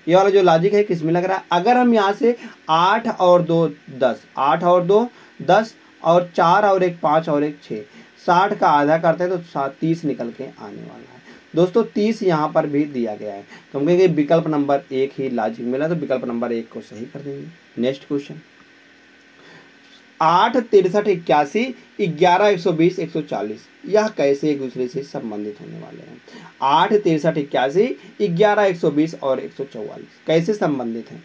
ये वाला जो लॉजिक है किस में लग रहा है। अगर हम यहाँ से 8 और 2 10, 8 और 2 10 और 4 और 1 5 और 1 6, 60 का आधा करते हैं तो 30 निकल के आने वाला है दोस्तों। 30 यहाँ पर भी दिया गया है, तो हम कहेंगे विकल्प नंबर 1 ही लॉजिक मिला, तो विकल्प नंबर 1 को सही कर देंगे। नेक्स्ट क्वेश्चन 8 63 81 11 120 140 यह कैसे एक दूसरे से संबंधित होने वाले हैं। 8 63 81 11 120 और 144 कैसे संबंधित हैं।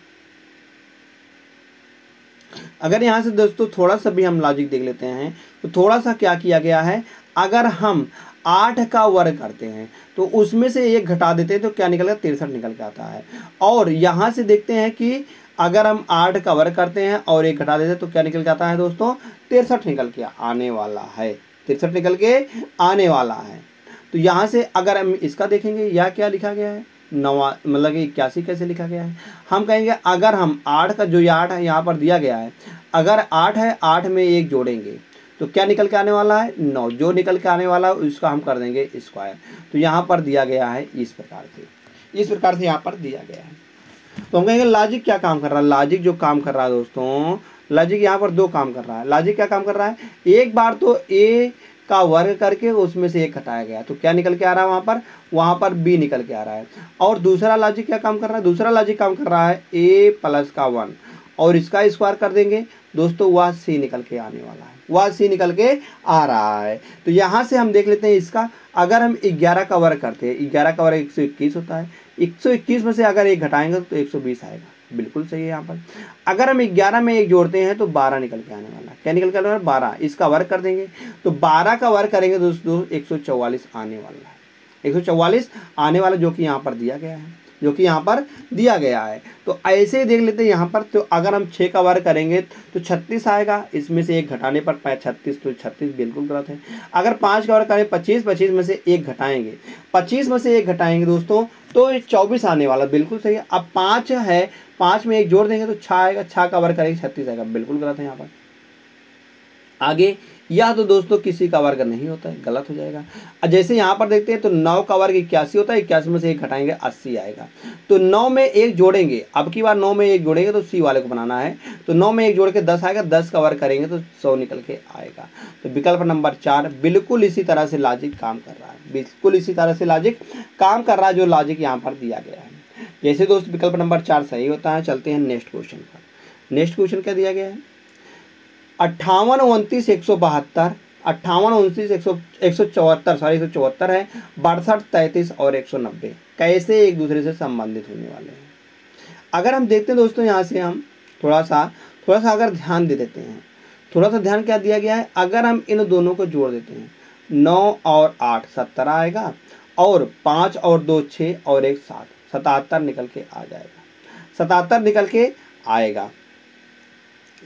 अगर यहाँ से दोस्तों थोड़ा सा भी हम लॉजिक देख लेते हैं तो थोड़ा सा क्या किया गया है, अगर हम 8 का वर्ग करते हैं तो उसमें से 1 घटा देते हैं तो क्या निकलेगा, 63 निकल के आता है। और यहाँ से देखते हैं कि अगर हम 8 का वर्ग करते हैं और 1 घटा देते हैं तो क्या निकल के आता है दोस्तों, 63 निकल के आने वाला है, 63 निकल के आने वाला है। तो यहाँ से अगर हम इसका देखेंगे, यह क्या लिखा गया है, नवा मतलब कि 81 कैसे लिखा गया है। हम कहेंगे अगर हम 8 का जो ये 8 है यहाँ पर दिया गया है, अगर 8 है 8 में 1 जोड़ेंगे तो क्या निकल के आने वाला है 9, जो निकल के आने वाला है उसका हम कर देंगे स्क्वायर। तो यहाँ पर दिया गया है इस प्रकार से यहाँ पर दिया गया है। तो हम कहेंगे लॉजिक क्या काम कर रहा है, लॉजिक जो काम कर रहा है दोस्तों, लॉजिक यहाँ पर दो काम कर रहा है। लॉजिक क्या काम कर रहा है, एक बार तो ए का वर्ग करके उसमें से एक घटाया गया तो क्या निकल के आ रहा है वहाँ पर बी निकल के आ रहा है। और दूसरा लॉजिक क्या काम कर रहा है, दूसरा लॉजिक काम कर रहा है ए प्लस का 1 और इसका स्क्वायर कर देंगे दोस्तों, वह सी निकल के आने वाला है, वह सी निकल के आ रहा है। तो यहाँ से हम देख लेते हैं इसका, अगर हम 11 का वर्ग करते हैं, 11 का वर्ग 121 होता है, 121 में से अगर एक घटाएंगे तो 120 आएगा, बिल्कुल सही है। यहाँ पर अगर हम 11 में एक जोड़ते हैं तो 12 निकल के आने वाला है, क्या निकल के आने वाला है 12, इसका वर्ग कर देंगे तो 12 का वर्ग करेंगे दोस्तों 144 आने वाला है, 144 आने वाला जो कि यहाँ पर दिया गया है, जो कि यहाँ पर दिया गया है। तो ऐसे ही देख लेते हैं यहाँ पर, तो अगर हम 6 का वर्ग करेंगे तो 36 आएगा, इसमें से एक घटाने पर 36, तो 36 बिल्कुल गलत है। अगर 5 का वर्ग करें 25, 25 में से एक घटाएंगे, 25 में से एक घटाएंगे दोस्तों तो 24 आने वाला, बिल्कुल सही है। अब 5 है, 5 में एक जोड़ देंगे तो 6 आएगा, 6 का वर्ग करेंगे 36 आएगा, बिल्कुल गलत है यहाँ पर। आगे या तो दोस्तों किसी का वर्ग नहीं होता है, गलत हो जाएगा। जैसे यहाँ पर देखते हैं तो 9 का वर्ग 81 होता है, 81 में से एक घटाएंगे 80 आएगा। तो 9 में एक जोड़ेंगे, अब की बार 9 में एक जोड़ेंगे तो सी वाले को बनाना है, तो 9 में एक जोड़ के 10 आएगा, 10 का वर्ग करेंगे तो 100 निकल के आएगा। तो विकल्प नंबर 4 बिल्कुल इसी तरह से लॉजिक काम कर रहा है, बिल्कुल इसी तरह से लॉजिक काम कर रहा है जो लॉजिक यहाँ पर दिया गया है। जैसे दोस्त विकल्प नंबर 4 सही होता है। चलते हैं नेक्स्ट क्वेश्चन पर। नेक्स्ट क्वेश्चन क्या दिया गया है, 58, 29, 172, 58, 29, 174 सॉरी 174 है, 62, 33 और 190 कैसे एक दूसरे से संबंधित होने वाले हैं। अगर हम देखते हैं दोस्तों, यहाँ से हम थोड़ा सा अगर ध्यान दे देते हैं, थोड़ा सा ध्यान क्या दिया गया है, अगर हम इन दोनों को जोड़ देते हैं 9 और 8 17 आएगा, और 5 और 2 6 और 1 7, 77 निकल के आ जाएगा, 77 निकल के आएगा।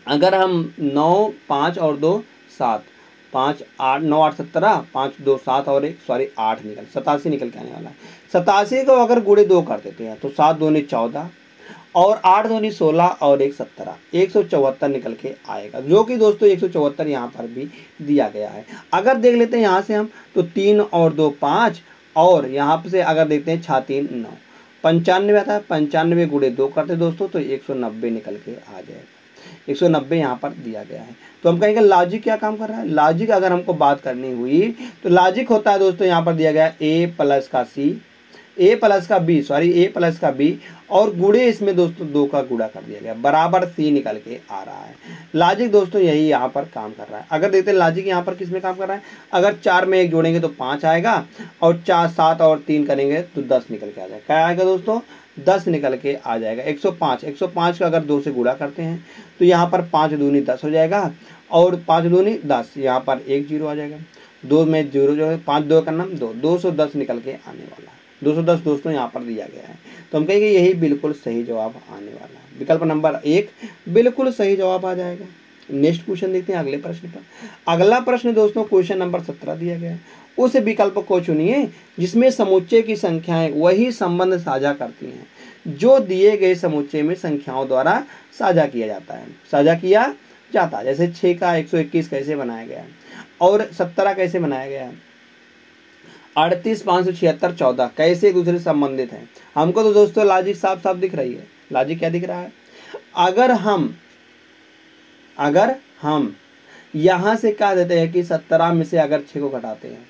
अगर हम 9 5 और 2 7, 5 8 9 8 17, 5 2 7 और 1 सॉरी 8 87 निकल के आने वाला है। 87 को अगर गुणे 2 कर देते हैं तो 7 दूनी 14 और 8 दूनी 16 और 1 17, 174 निकल के आएगा, जो कि दोस्तों 174 यहाँ पर भी दिया गया है। अगर देख लेते हैं यहाँ से हम तो 3 और 2 5 और यहाँ से अगर देखते हैं 6 3 9, 95 आता है, 95 गुणे 2 करते दोस्तों तो 190 निकल के आ जाएगा, 190 यहाँ पर दिया गया है। तो हम कहेंगे लॉजिक क्या काम कर रहा है, लॉजिक अगर हमको बात करनी हुई तो लॉजिक होता है दोस्तों, यहाँ पर दिया गया ए प्लस का सी, ए प्लस का बी सॉरी ए प्लस का बी और गुणे इसमें दोस्तों 2 का गुणा कर दिया गया बराबर सी निकल के आ रहा है। लॉजिक दोस्तों यही यहाँ पर काम कर रहा है। अगर देखते हैं लॉजिक यहाँ पर किस में काम कर रहा है, अगर 4 में एक जोड़ेंगे तो 5 आएगा, और 4 7 और 3 करेंगे तो 10 निकल के आ जाएगा, क्या आएगा दोस्तों 10 निकल के आ जाएगा। 105 का अगर 2 से गुणा करते हैं तो यहाँ पर 5 दूनी 10 हो जाएगा, और 5 दूनी 10, यहाँ पर 1 0 आ जाएगा, 2 में 0 जो है 5 2 का नाम 2, 210 निकल के आने वाला है। 210 दोस्तों यहाँ पर दिया गया है। तो हम कहेंगे यही बिल्कुल सही जवाब आने वाला है, विकल्प नंबर 1 बिल्कुल सही जवाब आ जाएगा। नेक्स्ट क्वेश्चन देखते हैं अगले प्रश्न पर। अगला प्रश्न दोस्तों क्वेश्चन नंबर 17 दिया गया है। उस विकल्प को चुनिए जिसमें समुच्चय की संख्याएं वही संबंध साझा करती हैं जो दिए गए समुच्चय में संख्याओं द्वारा साझा किया जाता है। जैसे 6 का 121 कैसे बनाया गया है, और 17 कैसे बनाया गया है, 38 576 14 कैसे एक दूसरे से संबंधित हैं। हमको तो दोस्तों लॉजिक साफ साफ दिख रही है। लॉजिक क्या दिख रहा है, अगर हम यहाँ से कह देते हैं कि 17 में से अगर 6 को घटाते हैं,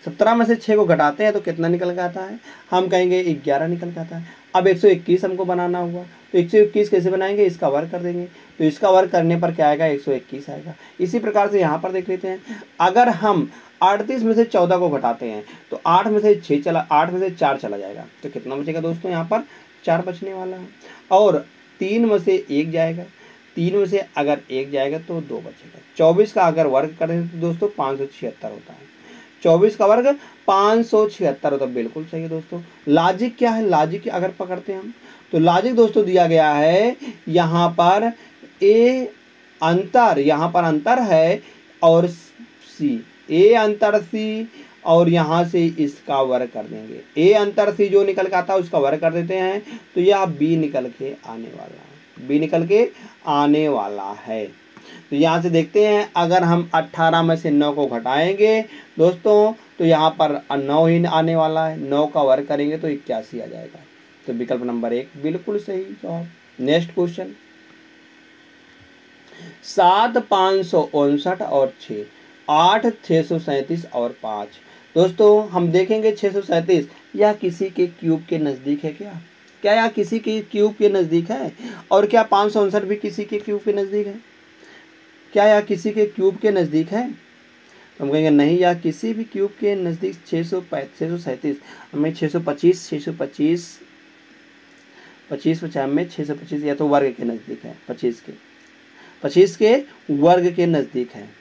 17 में से 6 को घटाते हैं तो कितना निकल के आता है, हम कहेंगे 11 निकल के आता है। अब 121 हमको बनाना हुआ तो 121 कैसे बनाएंगे, इसका वर्ग कर देंगे, तो इसका वर्ग करने पर क्या आएगा 121 आएगा। इसी प्रकार से यहाँ पर देख लेते हैं, अगर हम 38 में से 14 को घटाते हैं तो 8 में से 4 चला जाएगा, तो कितना बचेगा दोस्तों यहाँ पर 4 बचने वाला है, और 3 में से 1 जाएगा, 3 में से अगर 1 जाएगा तो 2 बचेगा। 24 का अगर वर्ग करें तो दोस्तों 576 होता है, 24 का वर्ग 576 होता है, बिल्कुल सही है दोस्तों। लॉजिक क्या है, लॉजिक अगर पकड़ते हैं हम तो लॉजिक दोस्तों दिया गया है यहाँ पर यहाँ पर अंतर है और सी, ए अंतर सी और यहाँ से इसका वर्ग कर देंगे। ए अंतर से जो निकल के आता है उसका वर्ग कर देते हैं, तो यह बी निकल के आने वाला है, बी निकल के आने वाला है। तो यहाँ से देखते हैं अगर हम 18 में से 9 को घटाएंगे दोस्तों तो यहाँ पर 9 ही आने वाला है, 9 का वर्ग करेंगे तो 81 आ जाएगा। तो विकल्प नंबर 1 बिल्कुल सही जवाब। नेक्स्ट क्वेश्चन, 7 559 और 6, 8 637 और 5। दोस्तों हम देखेंगे 637 यह किसी के क्यूब के नज़दीक है क्या? क्या यह किसी के क्यूब के नज़दीक है? और क्या 559 भी किसी के क्यूब के नज़दीक है? क्या यह किसी के क्यूब के नज़दीक है? तो हम कहेंगे नहीं, यह किसी भी क्यूब के नज़दीक 637 हमें 625 625 25 95 625 या तो वर्ग के नज़दीक है, 25 के वर्ग के नज़दीक है।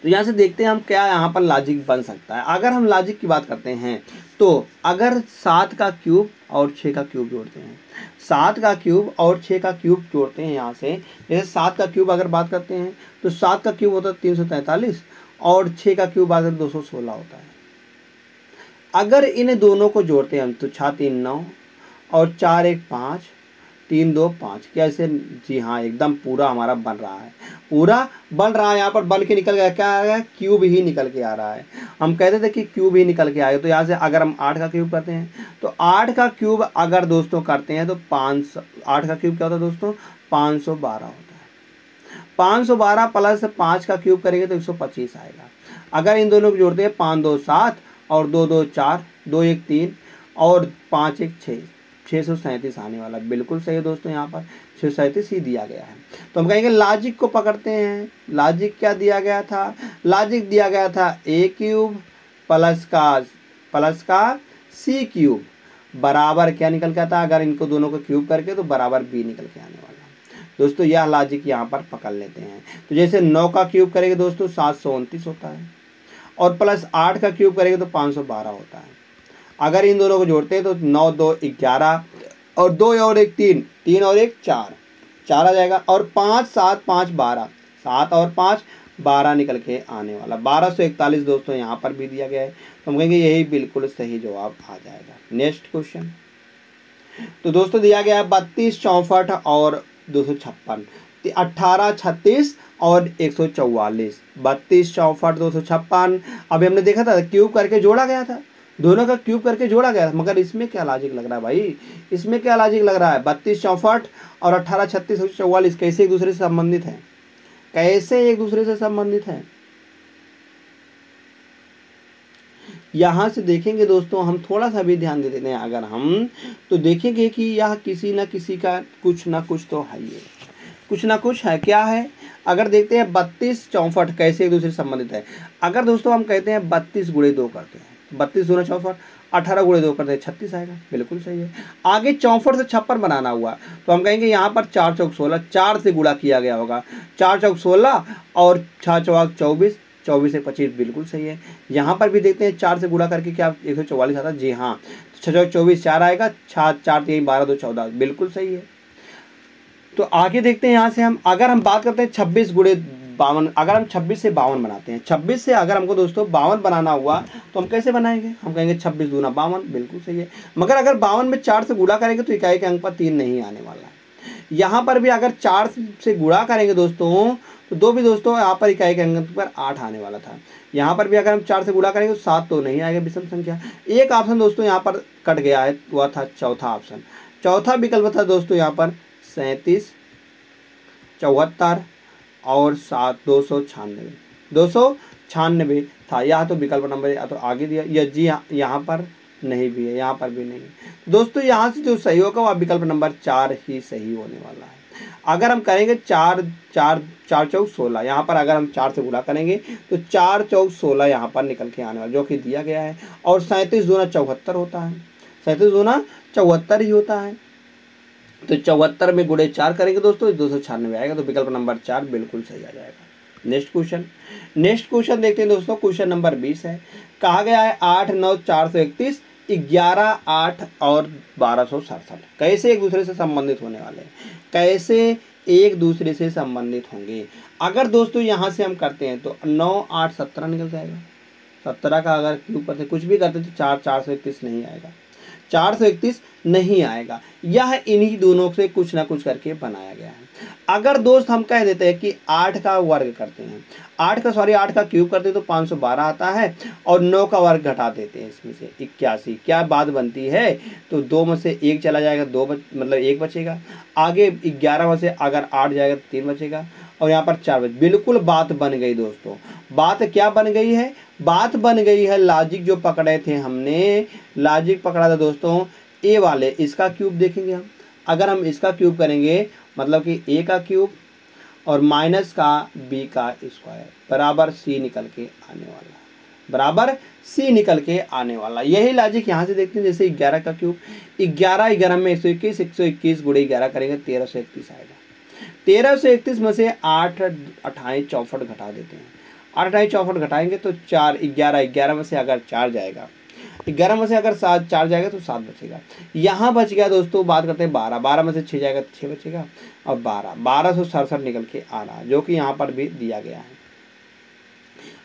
तो यहाँ से देखते हैं हम क्या यहाँ पर लॉजिक बन सकता है। अगर हम लॉजिक की बात करते हैं तो अगर 7 का क्यूब और 6 का क्यूब जोड़ते हैं, 7 का क्यूब और 6 का क्यूब जोड़ते हैं, यहाँ से जैसे 7 का क्यूब अगर बात करते हैं तो 7 का क्यूब होता है 343 और 6 का क्यूब अगर 216 होता है। अगर इन दोनों को जोड़ते हैं हम तो 6 3 9 और 4 1 5 3 2 5, क्या इसे? जी हाँ, एकदम पूरा हमारा बन रहा है, पूरा बन रहा है। यहाँ पर बन के निकल गया, क्या आ गया? क्यूब ही निकल के आ रहा है। हम कहते थे कि क्यूब ही निकल के आएगा। तो यहाँ से अगर हम 8 का क्यूब करते हैं तो 8 का क्यूब अगर दोस्तों करते हैं तो 8 का क्यूब क्या होता है दोस्तों? 512 होता है। 512 प्लस 5 का क्यूब करेंगे तो 125 आएगा। अगर इन दोनों को जोड़ते हैं 5 2 7 और 2 2 4 2 1 3 और 5 1 6, 637 आने वाला। बिल्कुल सही है दोस्तों, यहाँ पर 637 ही दिया गया है। तो हम कहेंगे लॉजिक को पकड़ते हैं। लॉजिक क्या दिया गया था? लॉजिक दिया गया था ए क्यूब प्लस का सी क्यूब बराबर क्या निकल के आता है? अगर इनको दोनों को क्यूब करके तो बराबर बी निकल के आने वाला दोस्तों। यह लॉजिक यहाँ पर पकड़ लेते हैं। तो जैसे 9 का क्यूब करेंगे दोस्तों 729 होता है और प्लस 8 का क्यूब करेंगे तो 512 होता है। अगर इन दोनों को जोड़ते हैं तो 9 2 11 और 2 और 1 3, 3 और 1 4, 4 आ जाएगा और 5 7 5 12, 7 और 5 12 निकल के आने वाला। 1241 दोस्तों यहाँ पर भी दिया गया है। तो हम कहेंगे यही बिल्कुल सही जवाब आ जाएगा। नेक्स्ट क्वेश्चन, तो दोस्तों दिया गया है 32 64 और 256, 18 36 और 144। 32 64 256 अभी हमने देखा था क्यूब करके जोड़ा गया था, दोनों का क्यूब करके जोड़ा गया था। मगर इसमें क्या लॉजिक लग रहा है भाई? इसमें क्या लॉजिक लग रहा है? 32 64 और 18 36 144 कैसे एक दूसरे से संबंधित हैं? कैसे एक दूसरे से संबंधित हैं? यहाँ से देखेंगे दोस्तों, हम थोड़ा सा भी ध्यान दे देते हैं अगर हम, तो देखेंगे कि यह किसी न किसी का कुछ ना कुछ तो है, ये कुछ ना कुछ है। क्या है? अगर देखते हैं 32 64 कैसे एक दूसरे से संबंधित है। अगर दोस्तों हम कहते हैं 32 गुणे 2 करते हैं, 32 दूना 64, 18 गुणे 2 करते हैं 36 आएगा। बिल्कुल सही है। आगे 64 से 56 बनाना हुआ तो हम कहेंगे यहाँ पर 4 चौक 16, 4 से गुणा किया गया होगा, 4 चौक 16 और 6 चौक 24, 24 से 25। बिल्कुल सही है। यहाँ पर भी देखते हैं 4 से गुणा करके क्या 144 आता है? जी हाँ, 6 चौक 24 4 आएगा, 4 3 12 2 14। बिल्कुल सही है। तो आगे देखते हैं यहाँ से हम, अगर हम बात करते हैं 26 गुणे 52, अगर हम 26 से 52 बनाते हैं, 26 से अगर हमको दोस्तों 52 बनाना हुआ तो हम कैसे बनाएंगे? हम कहेंगे 26 दूना 52। बिल्कुल सही है। मगर अगर 52 में 4 से गुणा करेंगे तो इकाई के अंक पर 3 नहीं आने वाला है। यहाँ पर भी अगर 4 से गुणा करेंगे दोस्तों तो दो भी दोस्तों यहाँ पर इकाई के अंक पर 8 आने वाला था। यहाँ पर भी अगर हम 4 से गुणा करेंगे तो 7 तो नहीं आएगा विषम संख्या। एक ऑप्शन दोस्तों यहाँ पर कट गया है, वह था चौथा ऑप्शन। चौथा विकल्प था दोस्तों यहाँ पर 37 74 और 296 था। यह तो विकल्प नंबर या तो आगे दिया या जी यहाँ पर नहीं भी है, यहाँ पर भी नहीं है दोस्तों। यहाँ से जो सही होगा वह विकल्प नंबर 4 ही सही होने वाला है। अगर हम करेंगे 4 चौक 16, यहाँ पर अगर हम 4 से गुणा करेंगे तो 4 चौक 16 यहाँ पर निकल के आने वाला, जो कि दिया गया है। और 37 दूना 74 होता है, 37 दूना 74 ही होता है। तो 74 में गुणे 4 करेंगे दोस्तों 296 आएगा। तो विकल्प नंबर 4 बिल्कुल सही आ जाएगा। नेक्स्ट क्वेश्चन देखते हैं दोस्तों। क्वेश्चन नंबर 20 है। कहा गया है 8 9 431 11 8 और 1267 कैसे एक दूसरे से संबंधित होने वाले हैं? कैसे एक दूसरे से संबंधित होंगे? अगर दोस्तों यहाँ से हम करते हैं तो 9 8 17 निकल जाएगा, 17 का अगर क्यूब करते कुछ भी करते तो 431 नहीं आएगा, 431 नहीं आएगा। यह इन्हीं दोनों से कुछ ना कुछ करके बनाया गया है। अगर दोस्त हम कह देते हैं कि 8 का वर्ग करते हैं, 8 का क्यूब करते हैं तो 512 आता है, और 9 का वर्ग घटा देते हैं इसमें से 81, क्या बात बनती है, तो 2 में से 1 चला जाएगा, मतलब 1 बचेगा। आगे 11 में से अगर 8 जाएगा तो 3 बचेगा, और यहाँ पर 4 बचे। बिल्कुल बात बन गई दोस्तों। बात क्या बन गई है, बात बन गई है लॉजिक जो पकड़े थे हमने, लॉजिक पकड़ा था दोस्तों ए वाले, इसका क्यूब देखेंगे हम। अगर हम इसका क्यूब करेंगे मतलब कि ए का क्यूब और माइनस का बी का स्क्वायर बराबर सी निकल के आने वाला, बराबर सी निकल के आने वाला। यही लॉजिक यहाँ से देखते हैं। जैसे 11 का क्यूब, 11 में 121, 121 गुणे 11 करेंगे 1331 आएगा। 1331 में से 8 28 64 घटा देते हैं, 8 28 64 घटाएंगे तो 4 11 में से अगर 4 जाएगा, 11 में से अगर 4 जाएगा तो 7 बचेगा। यहाँ बच गया दोस्तों, बात करते हैं 12 में से 6 जाएगा तो 6 बचेगा, और 1267 निकल के आ रहा है, जो कि यहाँ पर भी दिया गया है।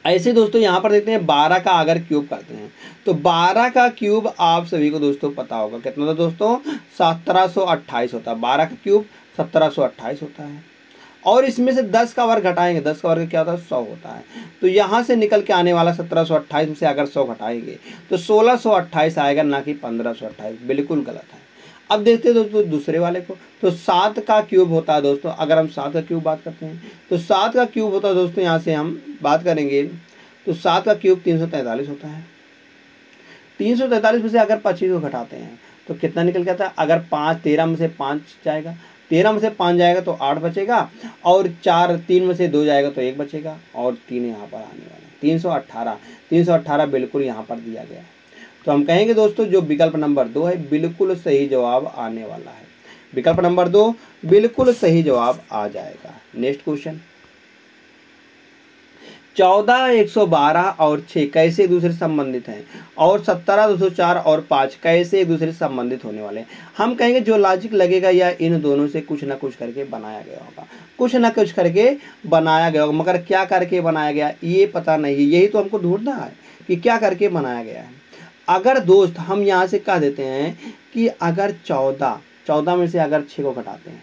ऐसे दोस्तों यहाँ पर देखते हैं 12 का अगर क्यूब करते हैं तो 12 का क्यूब आप सभी को दोस्तों पता होगा कितना था दोस्तों, 1728 होता है। 12 का क्यूब 1728 होता है, और इसमें से 10 का वर्ग घटाएंगे, 10 का वर्ग क्या होता है, 100 होता है। तो यहाँ से निकल के आने वाला 1728 में से अगर 100 घटाएंगे तो 1628 आएगा, ना कि 1528। बिल्कुल गलत है। अब देखते हैं दोस्तों दूसरे वाले को। तो 7 का क्यूब होता है दोस्तों, अगर हम 7 का क्यूब बात करते हैं तो 7 का क्यूब होता है दोस्तों, यहाँ से हम बात करेंगे तो 7 का क्यूब 343 होता है। 343 में से अगर 25 को घटाते हैं तो कितना निकल के आता है, अगर 13 में से 5 जाएगा, 13 में से 5 जाएगा तो 8 बचेगा, और 3 में से 2 जाएगा तो 1 बचेगा, और 3 यहाँ पर आने वाला है 318 बिल्कुल यहाँ पर दिया गया है। तो हम कहेंगे दोस्तों जो विकल्प नंबर 2 है बिल्कुल सही जवाब आने वाला है। विकल्प नंबर 2 बिल्कुल सही जवाब आ जाएगा। नेक्स्ट क्वेश्चन, 14 112 और 6 कैसे एक दूसरे से संबंधित हैं, और 17 204 और 5 कैसे एक दूसरे से संबंधित होने वाले हैं। हम कहेंगे जो लॉजिक लगेगा या इन दोनों से कुछ ना कुछ करके बनाया गया होगा, कुछ ना कुछ करके बनाया गया होगा, मगर क्या करके बनाया गया ये पता नहीं है। यही तो हमको ढूंढना है कि क्या करके बनाया गया है। अगर दोस्त हम यहाँ से कह देते हैं कि अगर 14 में से अगर 6 को घटाते हैं,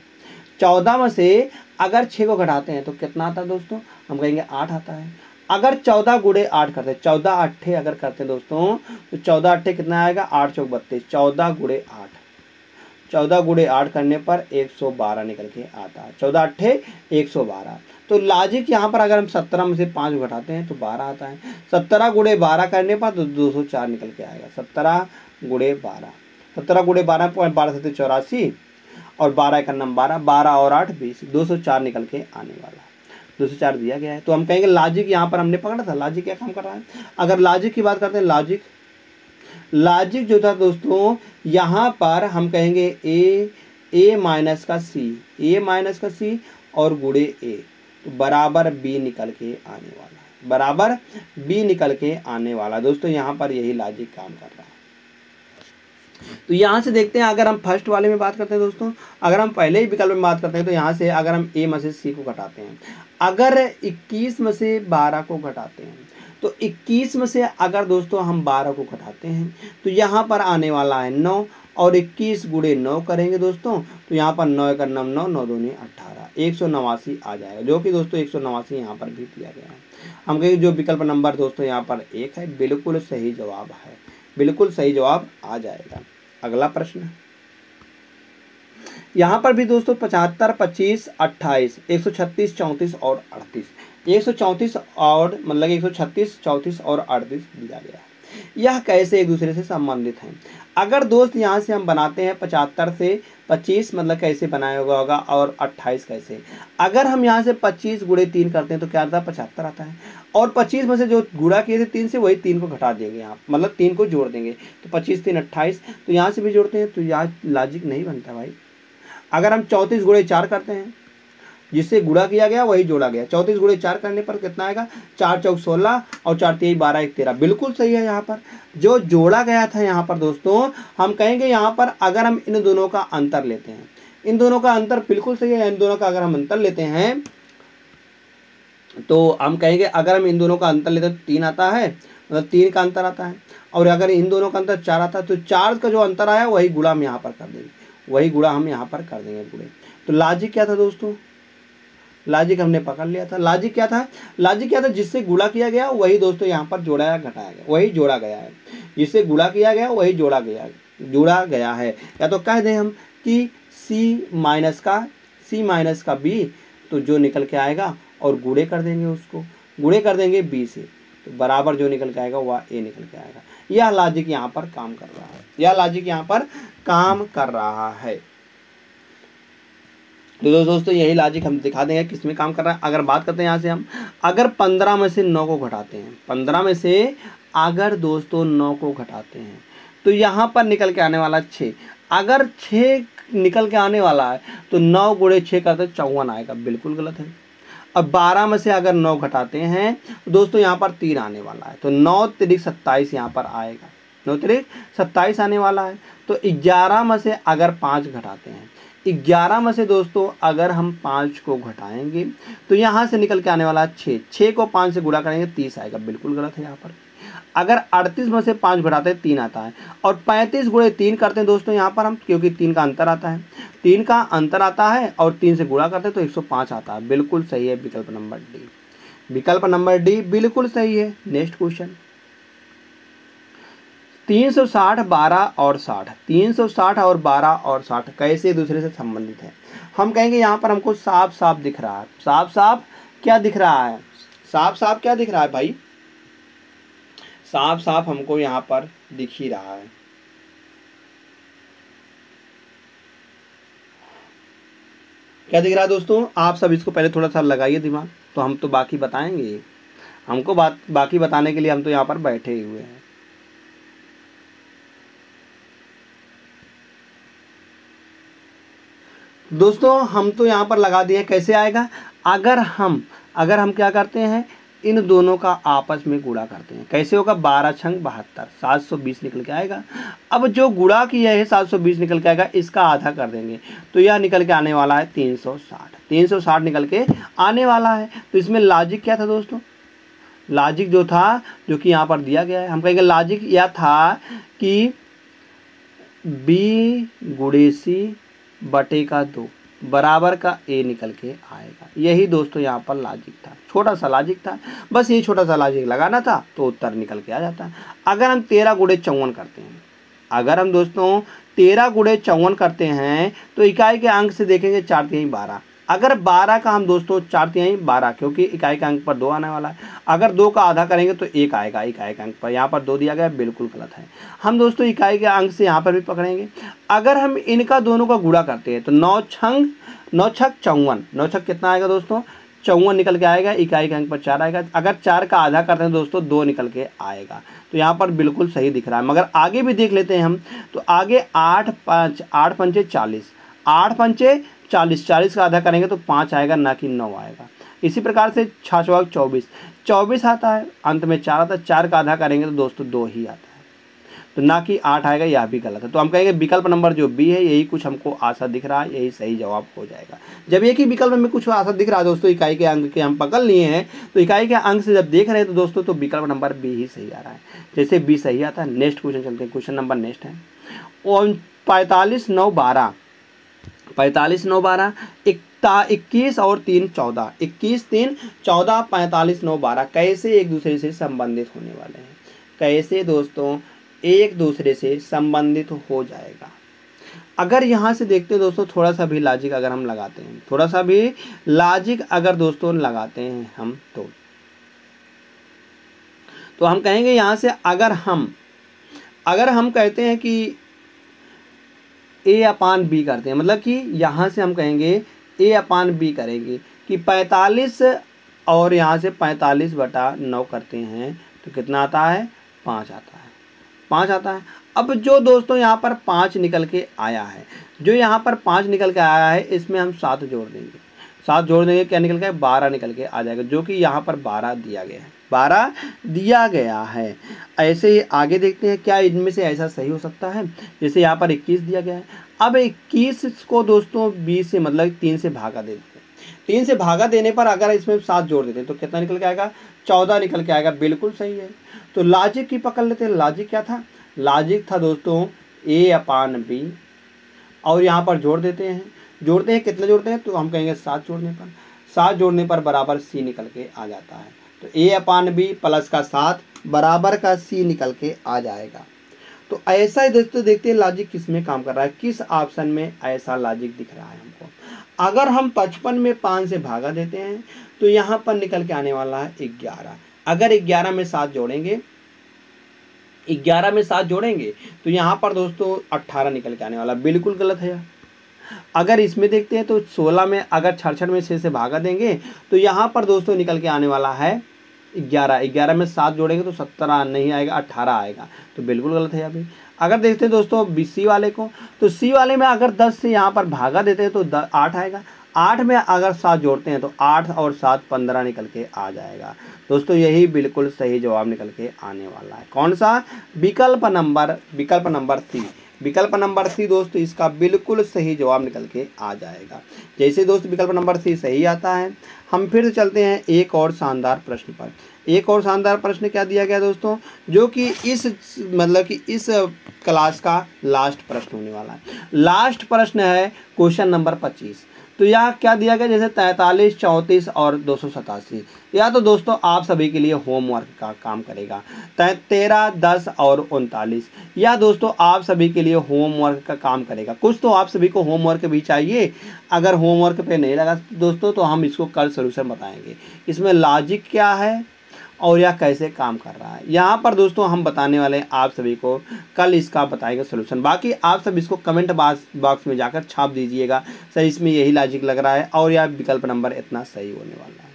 14 में से अगर 6 को घटाते हैं तो कितना आता है दोस्तों, हम कहेंगे 8 आता है। अगर 14 गुणे 8 करते हैं, 14 अट्ठे अगर करते हैं दोस्तों तो 14 अट्ठे कितना आएगा, 8 चौक 32, 14 गुणे 8 करने पर 112 निकल के आता है। 14 अट्ठे 112। तो लॉजिक यहाँ पर अगर हम 17 में से 5 घटाते हैं तो 12 आता है। 17 गुणे 12 करने पर तो 204 निकल के आएगा। 17 गुणे 12, 17 गुणे 12 12 से 84, और 12 का नंबर 12, 12 और 8 20, 204 निकल के आने वाला है। 204 दिया गया है। तो हम कहेंगे लॉजिक यहाँ पर हमने पकड़ा था। लॉजिक क्या काम कर रहा है, अगर लॉजिक की बात करते हैं, लॉजिक जो था दोस्तों यहाँ पर हम कहेंगे ए माइनस का सी और गुणे ए, तो बराबर बी निकल के आने वाला है, बराबर बी निकल के आने वाला। दोस्तों यहाँ पर यही लॉजिक काम कर रहा है। तो यहाँ से देखते हैं, अगर हम फर्स्ट वाले में बात करते हैं दोस्तों, अगर हम पहले ही विकल्प में बात करते हैं तो यहाँ से अगर हम ए में से सी को घटाते हैं, अगर 21 में से 12 को घटाते हैं तो 21 में से अगर दोस्तों हम 12 को घटाते हैं तो यहाँ पर आने वाला है 9, और 21 गुणे 9 करेंगे दोस्तों तो यहाँ पर 9 का 9 9 दूनी 18, 189 आ जाएगा, जो कि दोस्तों 189 यहाँ पर भी दिया गया है। हम कहेंगे जो विकल्प नंबर दोस्तों यहाँ पर 1 है बिल्कुल सही जवाब है, बिल्कुल सही जवाब आ जाएगा। अगला प्रश्न, यहाँ पर भी दोस्तों 75 25 28 136 34 और 38, 134 और मतलब 136 34 और 38 दिया गया है। यह कैसे एक दूसरे से संबंधित हैं। अगर दोस्त यहाँ से हम बनाते हैं 75 से 25 मतलब कैसे बनाया होगा, और 28 कैसे, अगर हम यहाँ से 25 गुणे 3 करते हैं तो क्या आता है, 75 आता है, और 25 में से जो गुणा किए थे 3 से वही 3 को घटा देंगे यहाँ, मतलब 3 को जोड़ देंगे तो 25 3 28, तो यहाँ से भी जोड़ते हैं तो यहाँ लॉजिक नहीं बनता भाई। अगर हम 34 गुणे 4 करते हैं, जिससे गुणा किया गया वही जोड़ा गया, 34 गुणे 4 करने पर कितना आएगा, 4 चौक 16 और 4 3 12 1 13, बिल्कुल सही है। यहाँ पर जो जोड़ा गया था यहाँ पर दोस्तों हम कहेंगे यहाँ पर अगर हम इन दोनों का अंतर लेते हैं, इन दोनों का अंतर बिल्कुल सही है, इन दोनों का अगर हम अंतर लेते हैं तो हम कहेंगे अगर हम इन दोनों का अंतर लेते हैं तो 3 आता है, मतलब 3 का अंतर आता है, और अगर इन दोनों का अंतर 4 आता है तो 4 का जो अंतर आया वही गुणा हम यहाँ पर कर देंगे, वही गुणा हम यहाँ पर कर देंगे पूरे। तो लॉजिक क्या था दोस्तों, लॉजिक हमने पकड़ लिया था। लॉजिक क्या था, लॉजिक क्या था, जिससे गुणा किया गया वही दोस्तों यहाँ पर जोड़ा या घटाया गया, वही जोड़ा गया है, जिससे गुणा किया गया वही जोड़ा गया है। या तो कह दें हम कि C माइनस का B, तो जो निकल के आएगा और गुणे कर देंगे, उसको गुणे कर देंगे B से, तो बराबर जो निकल के आएगा वह A निकल के आएगा। यह लॉजिक यहाँ पर काम कर रहा है, यह लॉजिक यहाँ पर काम कर रहा है। तो दोस्तों यही लॉजिक हम दिखा देंगे किसमें काम कर रहा है। अगर बात करते हैं यहाँ से हम, अगर 15 में से 9 को घटाते हैं, 15 में से अगर दोस्तों 9 को घटाते हैं तो यहाँ पर निकल के आने वाला 6। अगर 6 निकल के आने वाला है तो 9 गुणे 6 करते 54 आएगा, बिल्कुल गलत है। अब 12 में से अगर 9 घटाते हैं तो दोस्तों यहाँ पर 3 आने वाला है, तो 9 3 27 यहाँ पर आएगा, 9 3 27 आने वाला है। तो 11 में से अगर 5 घटाते हैं, 11 में से दोस्तों अगर हम 5 को घटाएंगे तो यहाँ से निकल के आने वाला 6 को 5 से गुणा करेंगे 30 आएगा, बिल्कुल गलत है यहाँ पर। अगर 38 में से 5 घटाते हैं 3 आता है, और 35 गुणे 3 करते हैं दोस्तों यहाँ पर हम, क्योंकि 3 का अंतर आता है, 3 का अंतर आता है और 3 से गुणा करते हैं तो 105 आता है, बिल्कुल सही है विकल्प नंबर डी, विकल्प नंबर डी बिल्कुल सही है। नेक्स्ट क्वेश्चन 360 12 और 60, 360 और 12 और 60 कैसे एक दूसरे से संबंधित है। हम कहेंगे यहाँ पर हमको साफ साफ दिख रहा है, साफ साफ क्या दिख रहा है, साफ साफ क्या दिख रहा है भाई, साफ साफ हमको यहाँ पर दिख ही रहा है। क्या दिख रहा है दोस्तों, आप सब इसको पहले थोड़ा सा लगाइए दिमाग, तो हम तो बाकी बताएंगे, हमको बाकी बताने के लिए हम तो यहाँ पर बैठे ही हुए हैं। दोस्तों हम तो यहाँ पर लगा दिए, कैसे आएगा, अगर हम क्या करते हैं, इन दोनों का आपस में गुणा करते हैं, कैसे होगा, 12 छंग 72, 720 निकल के आएगा। अब जो गुणा किया है 720 निकल के आएगा, इसका आधा कर देंगे तो यह निकल के आने वाला है 360 निकल के आने वाला है। तो इसमें लॉजिक क्या था दोस्तों, लॉजिक जो था, जो कि यहाँ पर दिया गया है, हम कहेंगे लॉजिक यह था कि B गुणे C बटे का 2 बराबर का A निकल के आएगा। यही दोस्तों यहाँ पर लॉजिक था, छोटा सा लॉजिक था, बस ये छोटा सा लॉजिक लगाना था तो उत्तर निकल के आ जाता है। अगर हम 13 गुणे 54 करते हैं, अगर हम दोस्तों 13 गुणे 54 करते हैं तो इकाई के अंक से देखेंगे 4 तिहाई 12, अगर 12 का हम दोस्तों 4 तिहाई 12, क्योंकि इकाई के अंक पर 2 आने वाला है, अगर 2 का आधा करेंगे तो 1 आएगा इकाई के अंक पर, यहाँ पर 2 दिया गया है, बिल्कुल गलत है। हम दोस्तों इकाई के अंक से यहाँ पर भी पकड़ेंगे, अगर हम इनका दोनों का गुणा करते हैं तो 9 छक 54, 9 छक कितना आएगा दोस्तों, 54 निकल के आएगा, इकाई के अंक पर 4 आएगा। अगर 4 का आधा करते हैं दोस्तों 2 निकल के आएगा, तो यहाँ पर बिल्कुल सही दिख रहा है। मगर आगे भी देख लेते हैं हम, तो आगे 8 पंचे 40, 8 पंचे 40, 40 का आधा करेंगे तो 5 आएगा, ना कि 9 आएगा। इसी प्रकार से 6 24, 24 आता है, अंत में 4 आता है, 4 का आधा करेंगे तो दोस्तों 2 ही आता है, तो ना कि 8 आएगा, यह भी गलत है। तो हम कहेंगे विकल्प नंबर जो बी है यही कुछ हमको आशा दिख रहा है, यही सही जवाब हो जाएगा। जब एक ही विकल्प में कुछ आशा दिख रहा है दोस्तों, इकाई के अंक के हम पकड़ लिए हैं, तो इकाई के अंक से जब देख रहे हैं तो दोस्तों तो विकल्प नंबर बी ही सही आ रहा है, जैसे बी सही आता है। नेक्स्ट क्वेश्चन चलते हैं, क्वेश्चन नंबर नेक्स्ट है 45 9 12, 45 9 12, 21 और 3 14, 21 3 14, 45 9 12 कैसे एक दूसरे से संबंधित होने वाले हैं, कैसे दोस्तों एक दूसरे से संबंधित हो जाएगा। अगर यहाँ से देखते हैं दोस्तों, थोड़ा सा भी लॉजिक अगर हम लगाते हैं, थोड़ा सा भी लॉजिक अगर दोस्तों लगाते हैं हम, तो हम कहेंगे यहाँ से अगर हम कहते हैं कि A/B करते हैं, मतलब कि यहाँ से हम कहेंगे A/B करेंगे कि 45 और यहाँ से 45/9 करते हैं तो कितना आता है, 5 आता है, 5 आता है। अब जो दोस्तों यहाँ पर 5 निकल के आया है, जो यहाँ पर 5 निकल के आया है, इसमें हम 7 जोड़ देंगे, 7 जोड़ देंगे, क्या निकल के 12 निकल के आ जाएगा, जो कि यहाँ पर 12 दिया गया है, 12 दिया गया है। ऐसे ही आगे देखते हैं क्या इनमें से ऐसा सही हो सकता है, जैसे यहाँ पर 21 दिया गया है। अब 21 को दोस्तों 20 से मतलब 3 से भागा देते हैं, 3 से भागा देने पर अगर इसमें 7 जोड़ देते हैं तो कितना निकल के आएगा, 14 निकल के आएगा, बिल्कुल सही है। तो लॉजिक की पकड़ लेते हैं। लॉजिक क्या था? लॉजिक था दोस्तों A/B, और यहाँ पर जोड़ देते हैं। जोड़ते हैं, कितना जोड़ते हैं? तो हम कहेंगे 7 जोड़ने पर, 7 जोड़ने पर बराबर C निकल के आ जाता है। तो A/B प्लस का 7 बराबर का C निकल के आ जाएगा। तो ऐसा ही दोस्तों देखते हैं लॉजिक किस में काम कर रहा है, किस ऑप्शन में ऐसा लॉजिक दिख रहा है हमको। अगर हम 55 में 5 से भागा देते हैं तो यहाँ पर निकल के आने वाला है 11। अगर 11 में 7 जोड़ेंगे, 11 में 7 जोड़ेंगे तो यहाँ पर दोस्तों 18 निकल के आने वाला, बिल्कुल गलत है। अगर इसमें देखते हैं तो 16 में अगर 66 में 6 से भागा देंगे तो यहाँ पर दोस्तों निकल के आने वाला है 11। 11 में 7 जोड़ेंगे तो 17 नहीं आएगा, 18 आएगा, तो बिल्कुल गलत है। अभी अगर देखते हैं दोस्तों सी वाले को, तो सी वाले में अगर 10 से यहाँ पर भागा देते हैं तो 8 आएगा। 8 में अगर 7 जोड़ते हैं तो 8 और 7 15 निकल के आ जाएगा। दोस्तों यही बिल्कुल सही जवाब निकल के आने वाला है। कौन सा? विकल्प नंबर सी। विकल्प नंबर सी दोस्तों इसका बिल्कुल सही जवाब निकल के आ जाएगा। जैसे दोस्त विकल्प नंबर सी सही आता है, हम फिर से चलते हैं एक और शानदार प्रश्न पर। एक और शानदार प्रश्न क्या दिया गया दोस्तों, जो कि इस मतलब कि इस क्लास का लास्ट प्रश्न होने वाला है। लास्ट प्रश्न है क्वेश्चन नंबर 25। तो यह क्या दिया गया, जैसे 43, 34 और 287। या तो दोस्तों आप सभी के लिए होमवर्क का काम करेगा 13, 10 और 39। या दोस्तों आप सभी के लिए होमवर्क का काम करेगा। कुछ तो आप सभी को होमवर्क भी चाहिए। अगर होमवर्क पे नहीं लगा दोस्तों तो हम इसको कल सोल्यूशन बताएंगे, इसमें लॉजिक क्या है और यह कैसे काम कर रहा है। यहाँ पर दोस्तों हम बताने वाले हैं आप सभी को, कल इसका बताएंगे सोल्यूशन। बाकी आप सब इसको कमेंट बॉक्स में जाकर छाप दीजिएगा, सर इसमें यही लॉजिक लग रहा है और यह विकल्प नंबर इतना सही होने वाला है।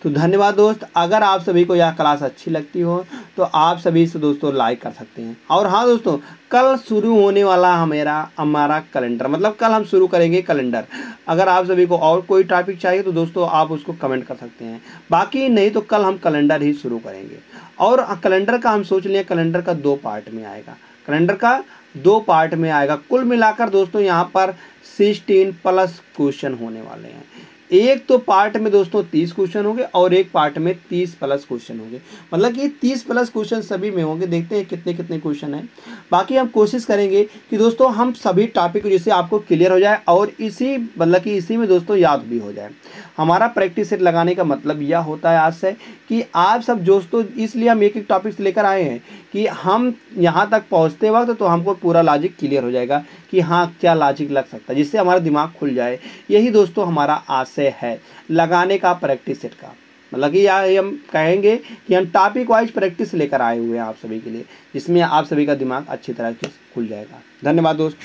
तो धन्यवाद दोस्त। अगर आप सभी को यह क्लास अच्छी लगती हो तो आप सभी इसे दोस्तों लाइक कर सकते हैं। और हाँ दोस्तों, कल शुरू होने वाला हमारा कैलेंडर, मतलब कल हम शुरू करेंगे कैलेंडर। अगर आप सभी को और कोई टॉपिक चाहिए तो दोस्तों आप उसको कमेंट कर सकते हैं, बाकी नहीं तो कल हम कैलेंडर ही शुरू करेंगे। और कैलेंडर का हम सोच लिए कैलेंडर का 2 पार्ट में आएगा, कैलेंडर का 2 पार्ट में आएगा। कुल मिलाकर दोस्तों यहाँ पर 16 प्लस क्वेश्चन होने वाले हैं। एक तो पार्ट में दोस्तों 30 क्वेश्चन होंगे और एक पार्ट में 30 प्लस क्वेश्चन होंगे, मतलब कि 30 प्लस क्वेश्चन सभी में होंगे। देखते हैं कितने कितने क्वेश्चन हैं। बाकी हम कोशिश करेंगे कि दोस्तों हम सभी टॉपिक जिससे आपको क्लियर हो जाए और इसी मतलब कि इसी में दोस्तों याद भी हो जाए। हमारा प्रैक्टिस सेट लगाने का मतलब यह होता है आज से कि आप सब दोस्तों, इसलिए हम एक एक टॉपिक्स लेकर आए हैं कि हम यहाँ तक पहुँचते वक्त तो हमको पूरा लॉजिक क्लियर हो जाएगा कि हाँ क्या लॉजिक लग सकता है, जिससे हमारा दिमाग खुल जाए। यही दोस्तों हमारा आशय है लगाने का प्रैक्टिस सेट का, मतलब कि यह हम कहेंगे कि हम टॉपिक वाइज प्रैक्टिस लेकर आए हुए हैं आप सभी के लिए, जिसमें आप सभी का दिमाग अच्छी तरह से खुल जाएगा। धन्यवाद दोस्त।